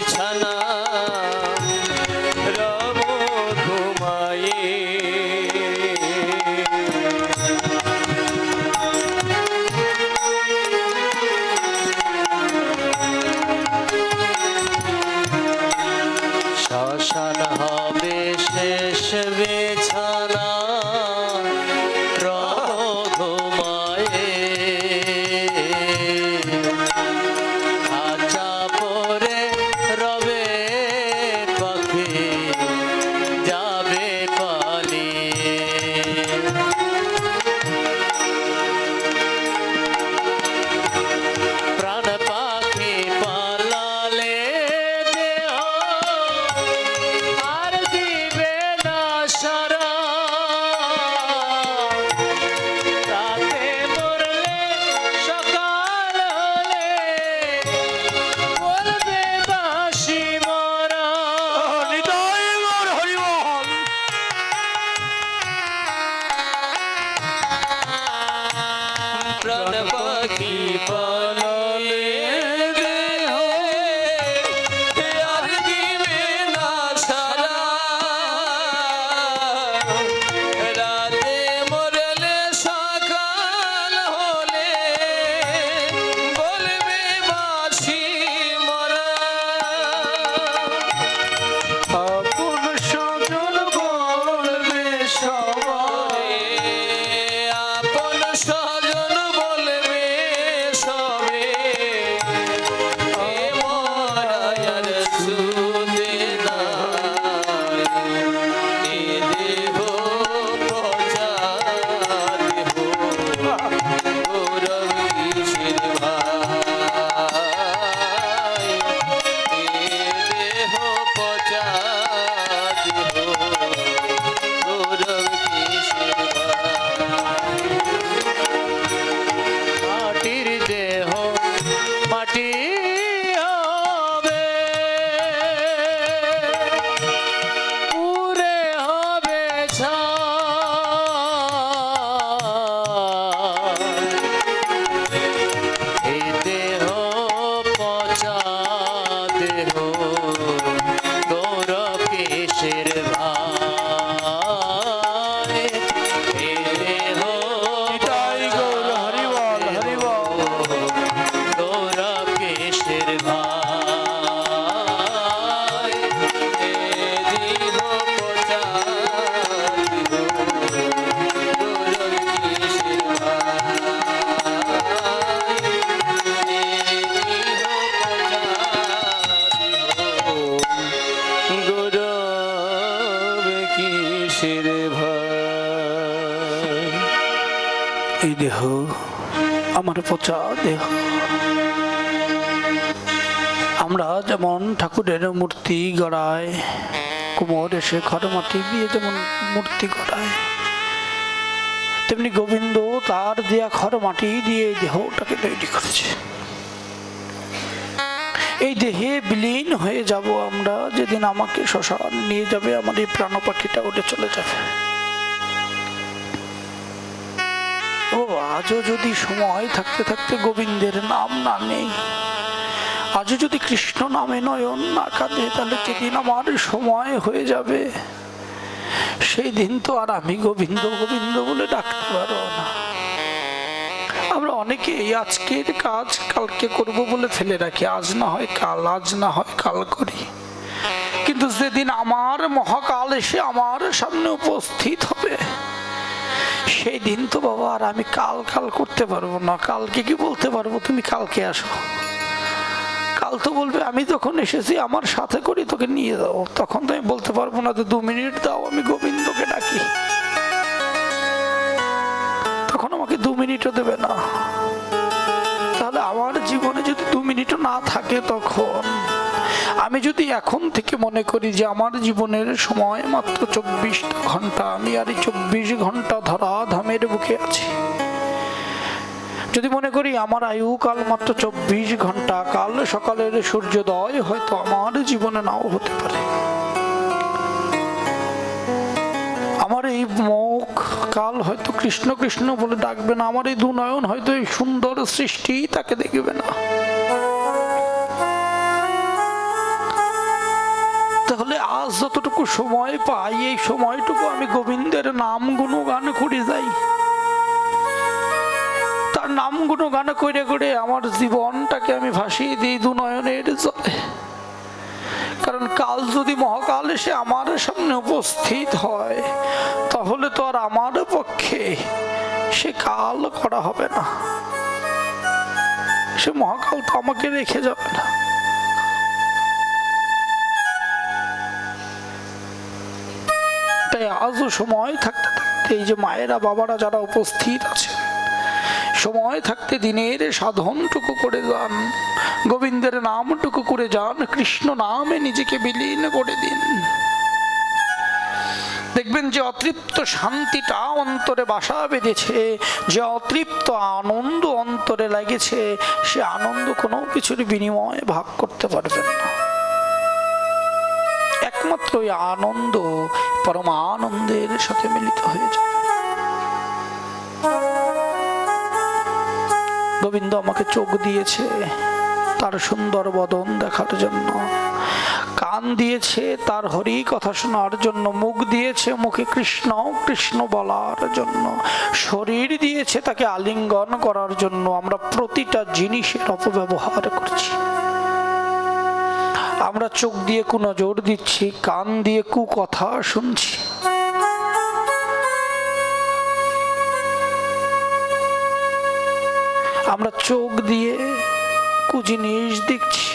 বিছানা রব ঘুমায়ে শ্মশান হবে শেষ বিছানা রব ঘুমায়ে খাঁচা পরে রবে পাখি যাবে পালিয়ে প্রাণ পাখি পালালে দেহ আর দিবে না সারা রাতে মরলে সকাল হলে বলবে বাঁশি মরা নিতাই গৌর হরিবল। প্রাণ পাখি পালালে দেহ আর দিবে না সারা রাতে মরলে সকাল হলে বলবে বাঁশি মরা আপন স্বজন বলবে সবাই, আপন স্বজন বলবে সবে এ মরার সুদে নাই এ দেহ পচা দেহ গৌরব কিসের ভাই এ দেহ পচা দেহ গৌরব কিসের ভাই মাটির দেহ মাটি হবে পুরে হবে ছাই এই দেহ পচা দেহ গৌরব কিসের ভাই এই দেহ নিতাই গৌর হরিবল হরিবল। গৌরব কিসের ভাই এ দেহ পচা দেহ গৌরব কিসের ভাই এ দেহ পচা দেহ গৌরব কিসের ভাই এই দেহ আমার পচা দেহ। আমরা যেমন ঠাকুরের মূর্তি গড়ায়, কুমোর এসে খড় মাটি দিয়ে যেমন মূর্তি গড়ায়, তেমনি গোবিন্দ তার দেয়া খড় মাটি দিয়ে এই দেহটাকে তৈরি করেছে। এই দেহে বিলীন হয়ে যাব আমরা যেদিন আমাকে শ্মশান নিয়ে যাবে, আমার এই প্রাণ পাখিটা উঠে চলে যাবে। ও আজও যদি সময় থাকতে থাকতে গোবিন্দের নাম না নেই, আজও যদি কৃষ্ণ নামে নয়ন না কাঁদে, তাহলে যেদিন আমার সময় হয়ে যাবে সেই দিন তো আর আমি গোবিন্দ গোবিন্দ বলে ডাকতে পারবো না। আমরা অনেকে এই আজকের কাজ কালকে করব বলে ফেলে রাখি, আজ না হয় কাল, আজ না হয় কাল করি। কিন্তু যেদিন আমার মহাকাল এসে আমার সামনে উপস্থিত হবে, সেই দিন তো বাবা আর আমি কাল কাল করতে পারবো না। কালকে কি বলতে পারবো তুমি কালকে আসো? কাল তো বলবে আমি তখন এসেছি, আমার সাথে করে তোকে নিয়ে যাও। তখন তো আমি বলতে পারবো না যে 2 মিনিট দাও, আমি গোবিন্দকে ডাকি। তখন আমাকে 2 মিনিটও দেবে না। তাহলে আমার জীবনে যদি 2 মিনিটও না থাকে, তখন আমি যদি এখন থেকে মনে করি যে আমার জীবনের সময় মাত্র 24টা ঘন্টা, আমি আর এই 24 ঘন্টা ধরা ধামের বুকে আছি, যদি মনে করি আমার আয়ু কাল মাত্র 24 ঘন্টা, কাল সকালের সূর্যোদয় হয়তো আমার জীবনে নাও হতে পারে। আমার এই মুখ কাল হয়তো কৃষ্ণ কৃষ্ণ বলে ডাকবে না, আমার এই 2 নয়ন হয়তো এই সুন্দর সৃষ্টি তাকে দেখবে না। তাহলে আজ যতটুকু সময় পাই এই সময়টুকু আমি গোবিন্দের নাম গুণগান করে যাই, তার নাম গুণগান করে করে আমার জীবনটাকে আমি ভাসিয়ে দিই দু নয়নের জলে। কারণ কাল যদি মহাকাল এসে আমার সামনে উপস্থিত হয় তাহলে তো আর আমার পক্ষে সে কাল করা হবে না, সে মহাকাল তো আমাকে রেখে যাবে না। তাই আজও সময় থাকতে থাকতে এই যে মায়েরা বাবারা যারা উপস্থিত আছে, সময় থাকতে দিনের সাধনটুকু করে যান, গোবিন্দের নামটুকু করে যান, কৃষ্ণ নামে নিজেকে বিলীন করে দিন। দেখবেন যে অতৃপ্ত শান্তিটা অন্তরে বাসা বেঁধেছে, যে অতৃপ্ত আনন্দ অন্তরে লাগেছে, সে আনন্দ কোনো কিছুর বিনিময়ে ভাগ করতে পারবেন না। একমাত্র ওই আনন্দ পরমানন্দের সাথে মিলিত হয়ে যাবে। গোবিন্দ আমাকে চোখ দিয়েছে তার সুন্দর বদন দেখার জন্য, কান দিয়েছে তার হরি কথা শোনার জন্য, মুখ দিয়েছে মুখে কৃষ্ণ কৃষ্ণ বলার জন্য, শরীর দিয়েছে তাকে আলিঙ্গন করার জন্য। আমরা প্রতিটা জিনিসের অপব্যবহার করছি। আমরা চোখ দিয়ে কুনজর দিচ্ছি, কান দিয়ে কুকথা শুনছি, আমরা চোখ দিয়ে কুজিনিস দেখছি,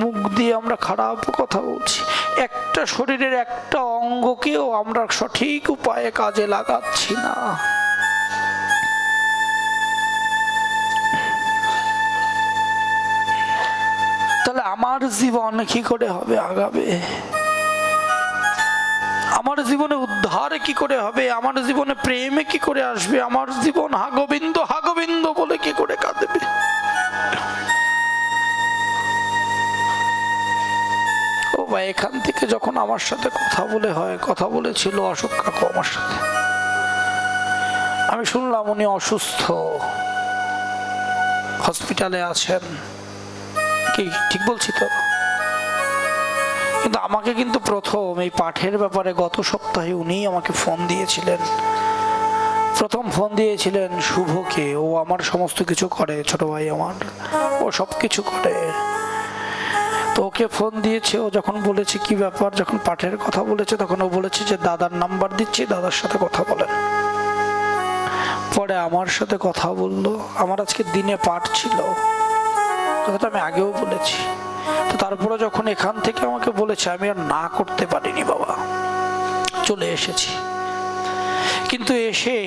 মুখ দিয়ে আমরা খারাপ কথা বলছি, একটা শরীরের একটা অঙ্গকেও আমরা সঠিক উপায়ে কাজে লাগাচ্ছি না। তাহলে আমার জীবন কি করে হবে আগাবে? আমার জীবনে উদ্ধার কি করে হবে? আমার জীবনে প্রেমে কি করে আসবে? আমার জীবন হা গোবিন্দ বলে কি করে কাঁদবে? ও ভাই, এখান থেকে যখন আমার সাথে কথা বলে হয়, কথা বলেছিল অশোক কাকু আমার সাথে, আমি শুনলাম উনি অসুস্থ, হসপিটালে আছেন। কি ঠিক বলছি তো? কিন্তু আমাকে কিন্তু প্রথম এই পাঠের ব্যাপারে গত সপ্তাহে উনি আমাকে ফোন দিয়েছিলেন। প্রথম ফোন দিয়েছিলেন শুভকে, ও আমার সমস্ত কিছু করে, ছোট ভাই আমার, ও সব কিছু করে। তো ওকে ফোন দিয়েছে, ও যখন বলেছে কি ব্যাপার, যখন পাঠের কথা বলেছে তখন ও বলেছে যে দাদার নাম্বার দিচ্ছি, দাদার সাথে কথা বলেন। পরে আমার সাথে কথা বললো। আমার আজকে দিনে পাঠ ছিল, কথাটা আমি আগেও বলেছি। তো তারপরে যখন এখান থেকে আমাকে বলেছে, আমি আর না করতে পারিনি বাবা, চলে এসেছি। কিন্তু এসে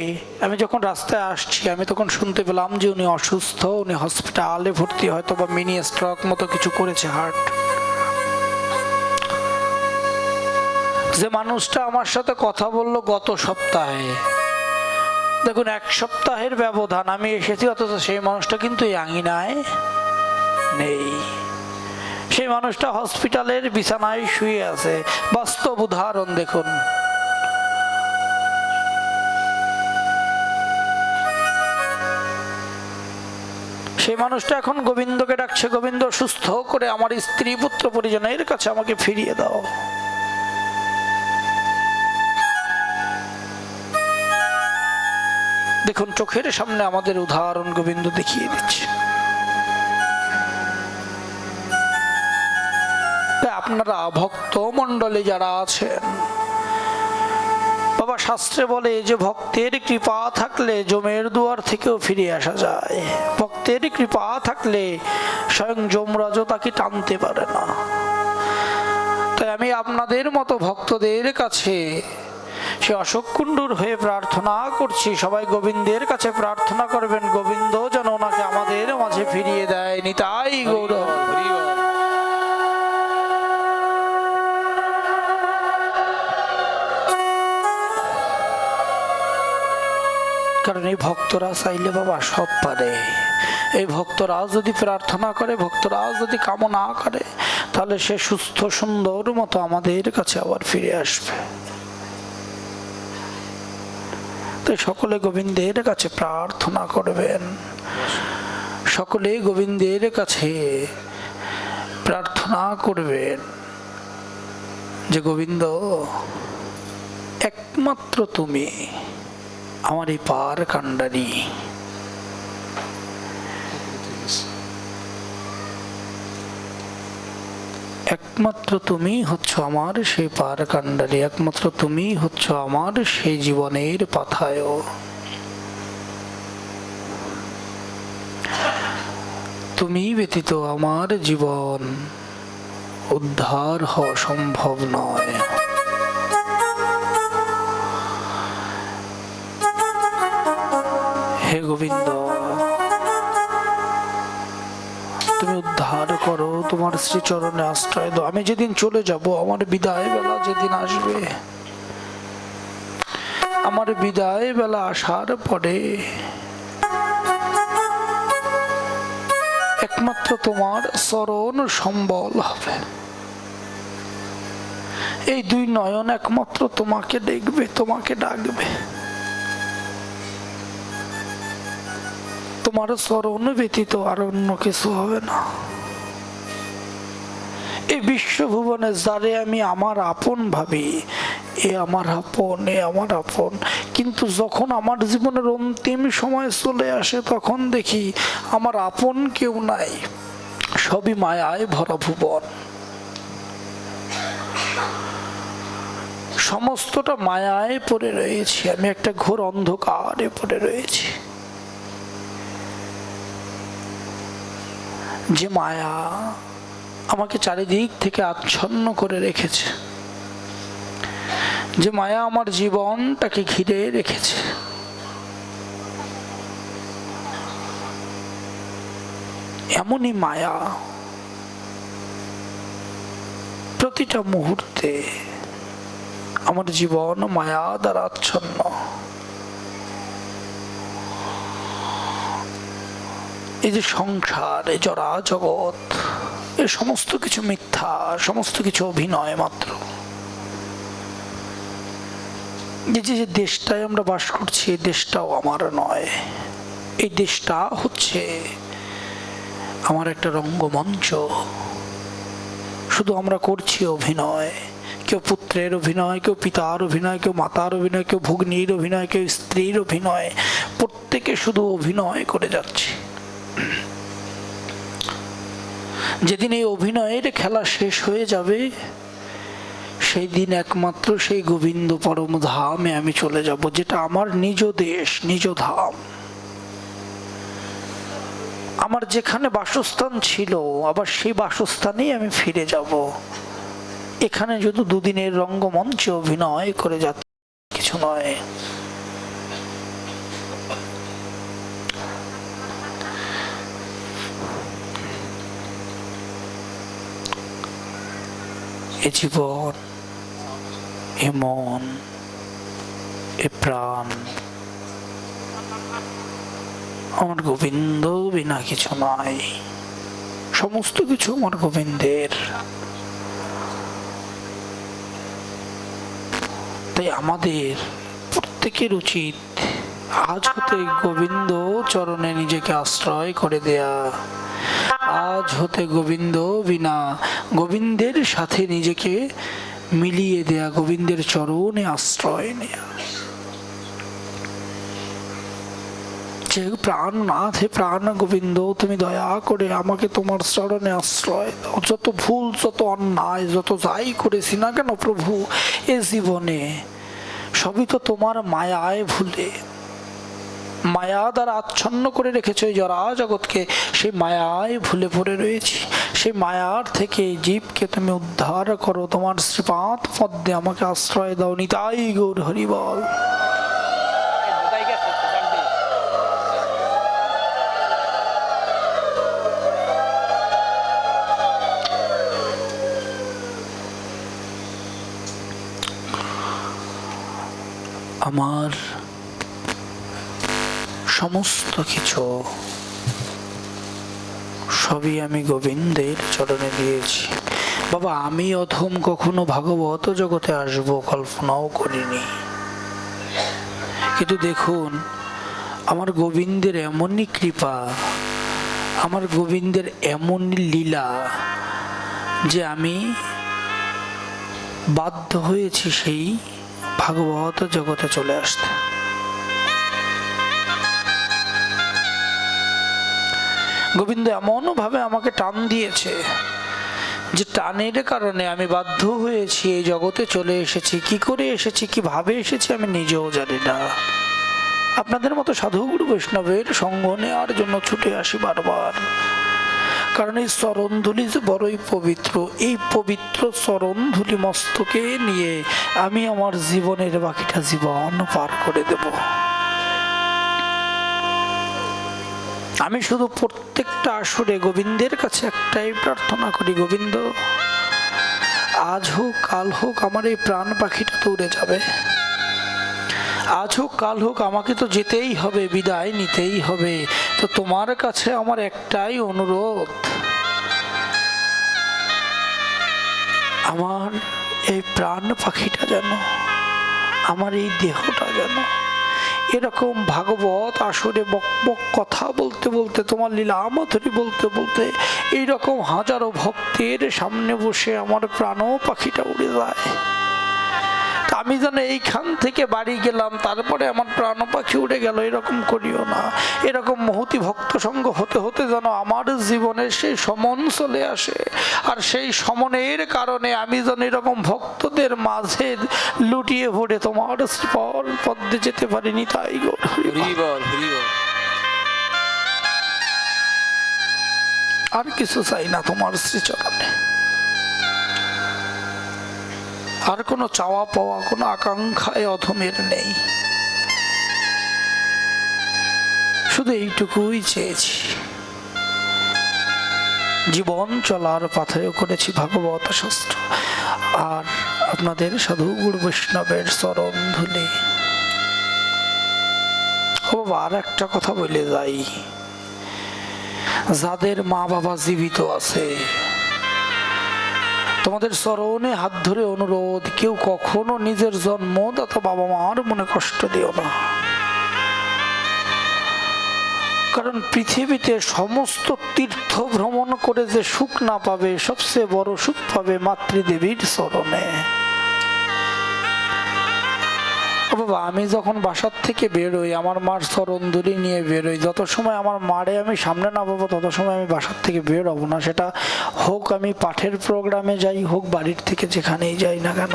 আমি যখন রাস্তায় আসছি, আমি তখন শুনতে পেলাম যে উনি অসুস্থ, উনি হসপিটালে ভর্তি, হয়তো বা মিনি স্ট্রোক মতো কিছু করেছে হার্ট। যে মানুষটা আমার সাথে কথা বললো গত সপ্তাহে, দেখুন এক সপ্তাহের ব্যবধান, আমি এসেছি, অথচ সেই মানুষটা কিন্তু এই আঙিনায় নেই। সেই মানুষটা হসপিটালের বিছানায় শুয়ে আছে। বাস্তব উদাহরণ দেখুন। সেই মানুষটা এখন গোবিন্দকে ডাকছে, গোবিন্দ সুস্থ করে আমার স্ত্রী পুত্র পরিজনের কাছে আমাকে ফিরিয়ে দাও। দেখুন চোখের সামনে আমাদের উদাহরণ গোবিন্দ দেখিয়ে দিচ্ছে। আপনারা ভক্ত মন্ডলী যারা আছেন, বাবা শাস্ত্রে বলে যে ভক্তের কৃপা থাকলে যমের দুয়ার থেকেও ফিরে আসা যায়। ভক্তের কৃপা থাকলে স্বয়ং যমরাজও তাকে টানতে পারে না। তাই আমি আপনাদের মতো ভক্তদের কাছে সে অশোক কুণ্ডুর হয়ে প্রার্থনা করছি, সবাই গোবিন্দের কাছে প্রার্থনা করবেন, গোবিন্দ যেন ওনাকে আমাদের মাঝে ফিরিয়ে দেয়। নিতাই গৌর। কারণ এই ভক্তরা চাইলে বাবা সব পারে। এই ভক্তরা যদি প্রার্থনা করে, ভক্তরা যদি কামনা করে, তাহলে সে সুস্থ সুন্দর মতো আমাদের কাছে আবার ফিরে আসবে। তাই সকলে গোবিন্দের কাছে প্রার্থনা করবেন, সকলে গোবিন্দের কাছে প্রার্থনা করবেন যে গোবিন্দ একমাত্র তুমি আমার এই পার কাণ্ডারি। একমাত্র তুমি হচ্ছ আমার সেই পার কাণ্ডারি, একমাত্র তুমি হচ্ছ আমার সেই জীবনের পাথায়। তুমি ব্যতীত আমার জীবন উদ্ধার হওয়া সম্ভব নয়। হে গোবিন্দ, তুমি উদ্ধার করো, তোমার শ্রীচরণে আশ্রয় দাও। আমি যেদিন চলে যাব, আমার বিদায় বেলা যেদিন আসবে, আমার বিদায় বেলা আসার পরে একমাত্র তোমার চরণ সম্বল হবে। এই দুই নয়ন একমাত্র তোমাকে দেখবে, তোমাকে ডাকবে। তোমার চরণ ব্যতীত আর অন্য কিছু হবে না। এই বিশ্বভুবনে যারে আমি আমার আপন ভাবি, এ আমার আপন, এ আমার আপন, কিন্তু যখন আমার জীবনের অন্তিম সময় চলে আসে, তখন দেখি আমার আপন কেউ নাই, সবই মায়ায় ভরা ভুবন। সমস্তটা মায়ায় পড়ে রয়েছি, আমি একটা ঘোর অন্ধকারে পড়ে রয়েছি। যে মায়া আমাকে চারিদিক থেকে আচ্ছন্ন করে রেখেছে, যে মায়া আমার জীবনটাকে ঘিরে রেখেছে, এমনই মায়া প্রতিটা মুহূর্তে আমার জীবন মায়া দ্বারা আচ্ছন্ন। এই যে সংসার, এই জড়া জগৎ, এ সমস্ত কিছু মিথ্যা, সমস্ত কিছু অভিনয় মাত্র। যে দেশটায় আমরা বাস করছি, এই দেশটাও আমার নয়। এই দেশটা হচ্ছে আমার একটা রঙ্গমঞ্চ। শুধু আমরা করছি অভিনয়, কেউ পুত্রের অভিনয়, কেউ পিতার অভিনয়, কেউ মাতার অভিনয়, কেউ ভগ্নীর অভিনয়, কেউ স্ত্রীর অভিনয়, প্রত্যেকে শুধু অভিনয় করে যাচ্ছে। যেদিন এই অভিনয়ের খেলা শেষ হয়ে যাবে, সেই দিন একমাত্র সেই গোবিন্দ পরম ধামে আমি চলে যাব, যেটা আমার নিজ দেশ, নিজ ধাম। আমার যেখানে বাসস্থান ছিল, আবার সেই বাসস্থানেই আমি ফিরে যাব। এখানে যদি দুদিনের রঙ্গমঞ্চে অভিনয় করে যাচ্ছে কিছু নয়। এ জীবন, এ মন, এ প্রাণ আমার গোবিন্দ বিনা কিছু নয়। সমস্ত কিছু আমার গোবিন্দের। তাই আমাদের প্রত্যেকের উচিত আজ হতে গোবিন্দ চরণে নিজেকে আশ্রয় করে দেয়া। আজ হতে গোবিন্দ বিনা, গোবিন্দের সাথে নিজেকে মিলিয়ে দেয়া, গোবিন্দের চরণে আশ্রয় নেয়া। যে প্রাণনাথ, হে প্রাণ গোবিন্দ, তুমি দয়া করে আমাকে তোমার চরণে আশ্রয় দাও। যত ভুল, যত অন্যায়, যত যাই করেছি না কেন প্রভু এ জীবনে, সবই তো তোমার মায়ায় ভুলে, মায়া দ্বারা আচ্ছন্ন করে রেখেছে ওই জড়া জগৎকে। সেই মায়ায় ভুলে পড়ে রয়েছি। সেই মায়ার থেকে জীবকে তুমি উদ্ধার করো, তোমার শ্রীপাদ পদ্মে আমাকে আশ্রয় দাও। নিতাই গৌর হরি বল। আমার সমস্ত কিছু সবই আমি গোবিন্দের চরণে দিয়েছি। বাবা, আমি অধম কখনো ভাগবত জগতে আসবো কল্পনাও করিনি, কিন্তু দেখুন আমার গোবিন্দের এমনই কৃপা, আমার গোবিন্দের এমনই লীলা যে আমি বাধ্য হয়েছি সেই ভাগবত জগতে চলে আসতে। গোবিন্দ এমন ভাবে আমাকে টান দিয়েছে যে টানের কারণে আমি বাধ্য হয়েছি এই জগতে চলে এসেছি। কি করে এসেছি, কিভাবে এসেছি আমি নিজেও জানি না। আপনাদের মতো সাধু গুরু বৈষ্ণবের সঙ্গ নেওয়ার জন্য ছুটে আসি বারবার, কারণ এই চরণধুলি যে বড়ই পবিত্র। এই পবিত্র চরণধুলি মস্তকে নিয়ে আমি আমার জীবনের বাকিটা জীবন পার করে দেব। আমি শুধু প্রত্যেকটা আসরে গোবিন্দের কাছে একটাই প্রার্থনা করি, গোবিন্দ আজ হোক কাল হোক আমার এই প্রাণ পাখিটা তো উড়ে যাবে, আজ হোক কাল হোক আমাকে তো যেতেই হবে, বিদায় নিতেই হবে। তো তোমার কাছে আমার একটাই অনুরোধ, আমার এই প্রাণ পাখিটা যেন, আমার এই দেহটা যেন এরকম ভাগবত আসরে বক বক কথা বলতে বলতে, তোমার লীলা মাধুরী বলতে বলতে এইরকম হাজারো ভক্তের সামনে বসে আমার প্রাণ পাখিটা উড়ে যায়। আমি যেন এইখান থেকে বাড়ি গেলাম তারপরে আমার প্রাণ পাখি উড়ে গেল, এরকম করিও না। এরকম মহতি ভক্ত সঙ্গ হতে হতে যেন আমার জীবনে সেই সমন চলে আসে, আর সেই সমনের কারণে আমি যেন এরকম ভক্তদের মাঝে লুটিয়ে ভরে তোমার শ্রীপদ পদ্মে যেতে পারিনি। তাই গো হরি বল, হরি বল। আর কিছু চাই না তোমার শ্রীচরণে, আর কোনো চাওয়া পাওয়া, কোনো আকাঙ্ক্ষায় অধমের নেই। শুধু এইটুকুই চেয়েছি, জীবন চলার পাথেয় করেছি ভাগবত শাস্ত্র আর আপনাদের সাধু গুরু বৈষ্ণবের চরণ ধুলি। ও আর একটা কথা বলে যাই, যাদের মা বাবা জীবিত আছে তোমাদের চরণে হাত ধরে অনুরোধ, কেউ কখনো নিজের জন্মদাতা বাবা মার মনে কষ্ট দিও না। কারণ পৃথিবীতে সমস্ত তীর্থ ভ্রমণ করে যে সুখ না পাবে, সবচেয়ে বড় সুখ পাবে মাতৃদেবীর চরণে। বাবা আমি যখন বাসার থেকে বেরোই, আমার মার চরণ ধুলি নিয়ে বেরোই, যত সময় আমার মারে আমি সামনে না পাবো তত সময় আমি বাসার থেকে বেরোবো না। সেটা হোক আমি পাঠের প্রোগ্রামে যাই, হোক বাড়ির থেকে যেখানেই যাই না কেন,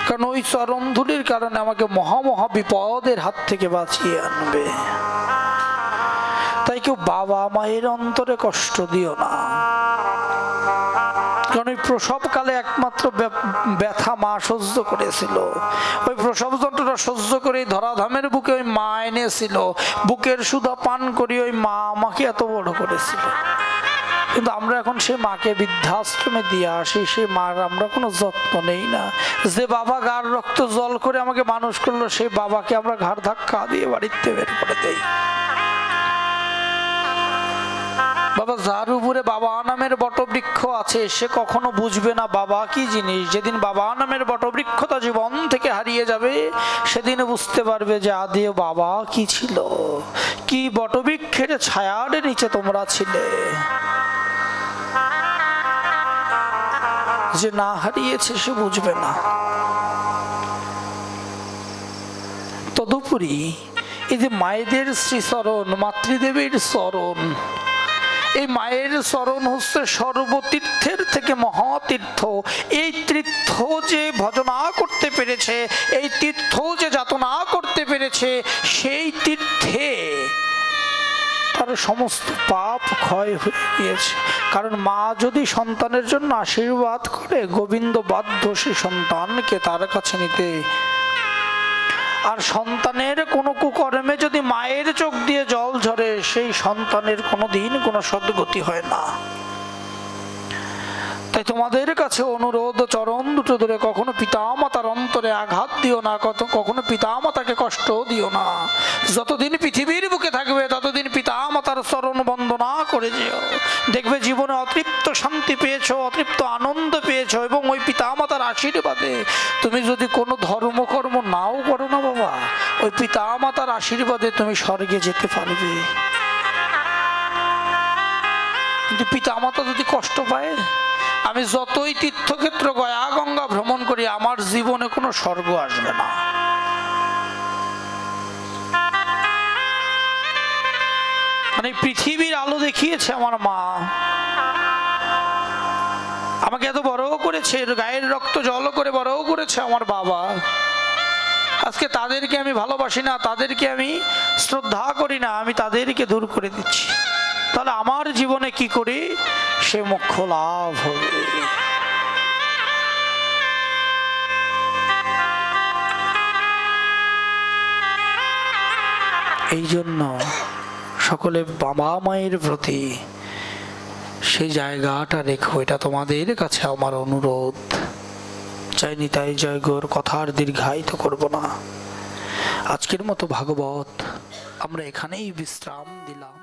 কারণ ওই চরণ ধুলির কারণে আমাকে মহা মহা বিপদের হাত থেকে বাঁচিয়ে আনবে। তাই কেউ বাবা মায়ের অন্তরে কষ্ট দিও না, কারণ ওই প্রসবকালে একমাত্র ব্যথা মা সহ্য করেছিল। ওই প্রসব যন্ত্রণা সহ্য করে ধরাধামের বুকে ওই মা এনেছিল, বুকের সুধা পান করি ওই মা আমাকে এত বড় করেছিল। কিন্তু আমরা এখন সেই মাকে বৃদ্ধাশ্রমে দিয়ে আসি, সেই মার আমরা কোনো যত্ন নেই না। যে বাবা গার রক্ত জল করে আমাকে মানুষ করলো, সেই বাবাকে আমরা ঘাড় ধাক্কা দিয়ে বাড়িতে বের করে দেই। বাবা যার উপরে বাবা নামের বটবৃক্ষ আছে সে কখনো বুঝবে না বাবা কি জিনিস। যেদিন বাবা নামের বটবৃক্ষতা জীবন থেকে হারিয়ে যাবে সেদিন বুঝতে পারবে যে আদিও বাবা কি ছিল, কি বটবৃক্ষের ছায়ার নিচে তোমরা ছিলে। যে না হারিয়েছে সে বুঝবে না। তদুপরি এই যে মায়েদের শ্রীচরণ, মাতৃদেবীর চরণ, এই মায়ের চরণ হচ্ছে সর্বতীর্থের থেকে মহাতীর্থ। এই তীর্থ যে ভজনা করতে পেরেছে, এই তীর্থ যে যাতনা করতে পেরেছে, সেই তীর্থে তার সমস্ত পাপ ক্ষয় হয়ে গিয়েছে। কারণ মা যদি সন্তানের জন্য আশীর্বাদ করে, গোবিন্দ বাধ্য সেই সন্তানকে তার কাছে নিতে। আর সন্তানের কোনো কুকর্মে যদি মায়ের চোখ দিয়ে জল ঝরে, সেই সন্তানের কোনোদিন কোনো সদ্গতি হয় না। তাই তোমাদের কাছে অনুরোধ, চরণ দুটো ধরে কখনো পিতামাতার অন্তরে আঘাত দিও না, কখনো পিতামাতাকে কষ্ট দিও না। যতদিন পৃথিবীর বুকে থাকবে ততদিন পিতামাতার চরণ বন্দনা করে যেও। দেখবে জীবনে অতৃপ্ত শান্তি পেয়েছো, অতৃপ্ত আনন্দ পেয়েছো, এবং ওই পিতামাতার আশীর্বাদে তুমি যদি কোনো ধর্মকর্ম নাও করো না বাবা, ওই পিতামাতার আশীর্বাদে তুমি স্বর্গে যেতে পারবে। কিন্তু পিতামাতা যদি কষ্ট পায়, আমি যতই তীর্থক্ষেত্র গয়া গঙ্গা ভ্রমণ করি আমার জীবনে কোনো স্বর্গ আসবে না। মানে পৃথিবীর আলো দেখিয়েছে আমার মা, আমাকে এত বড়ও করেছে, গায়ের রক্ত জল করে বড়ও করেছে আমার বাবা। আজকে তাদেরকে আমি ভালোবাসি না, তাদেরকে আমি শ্রদ্ধা করি না, আমি তাদেরকে দূর করে দিচ্ছি, তাহলে আমার জীবনে কি করে সে মোক্ষ লাভ হবে? এই জন্য সকলে বাবা মায়ের প্রতি সেই জায়গাটা রেখো, এটা তোমাদের কাছে আমার অনুরোধ। চাই নিতাই জয় গৌর, কথার দীর্ঘায়িত করব না। আজকের মতো ভাগবত আমরা এখানেই বিশ্রাম দিলাম।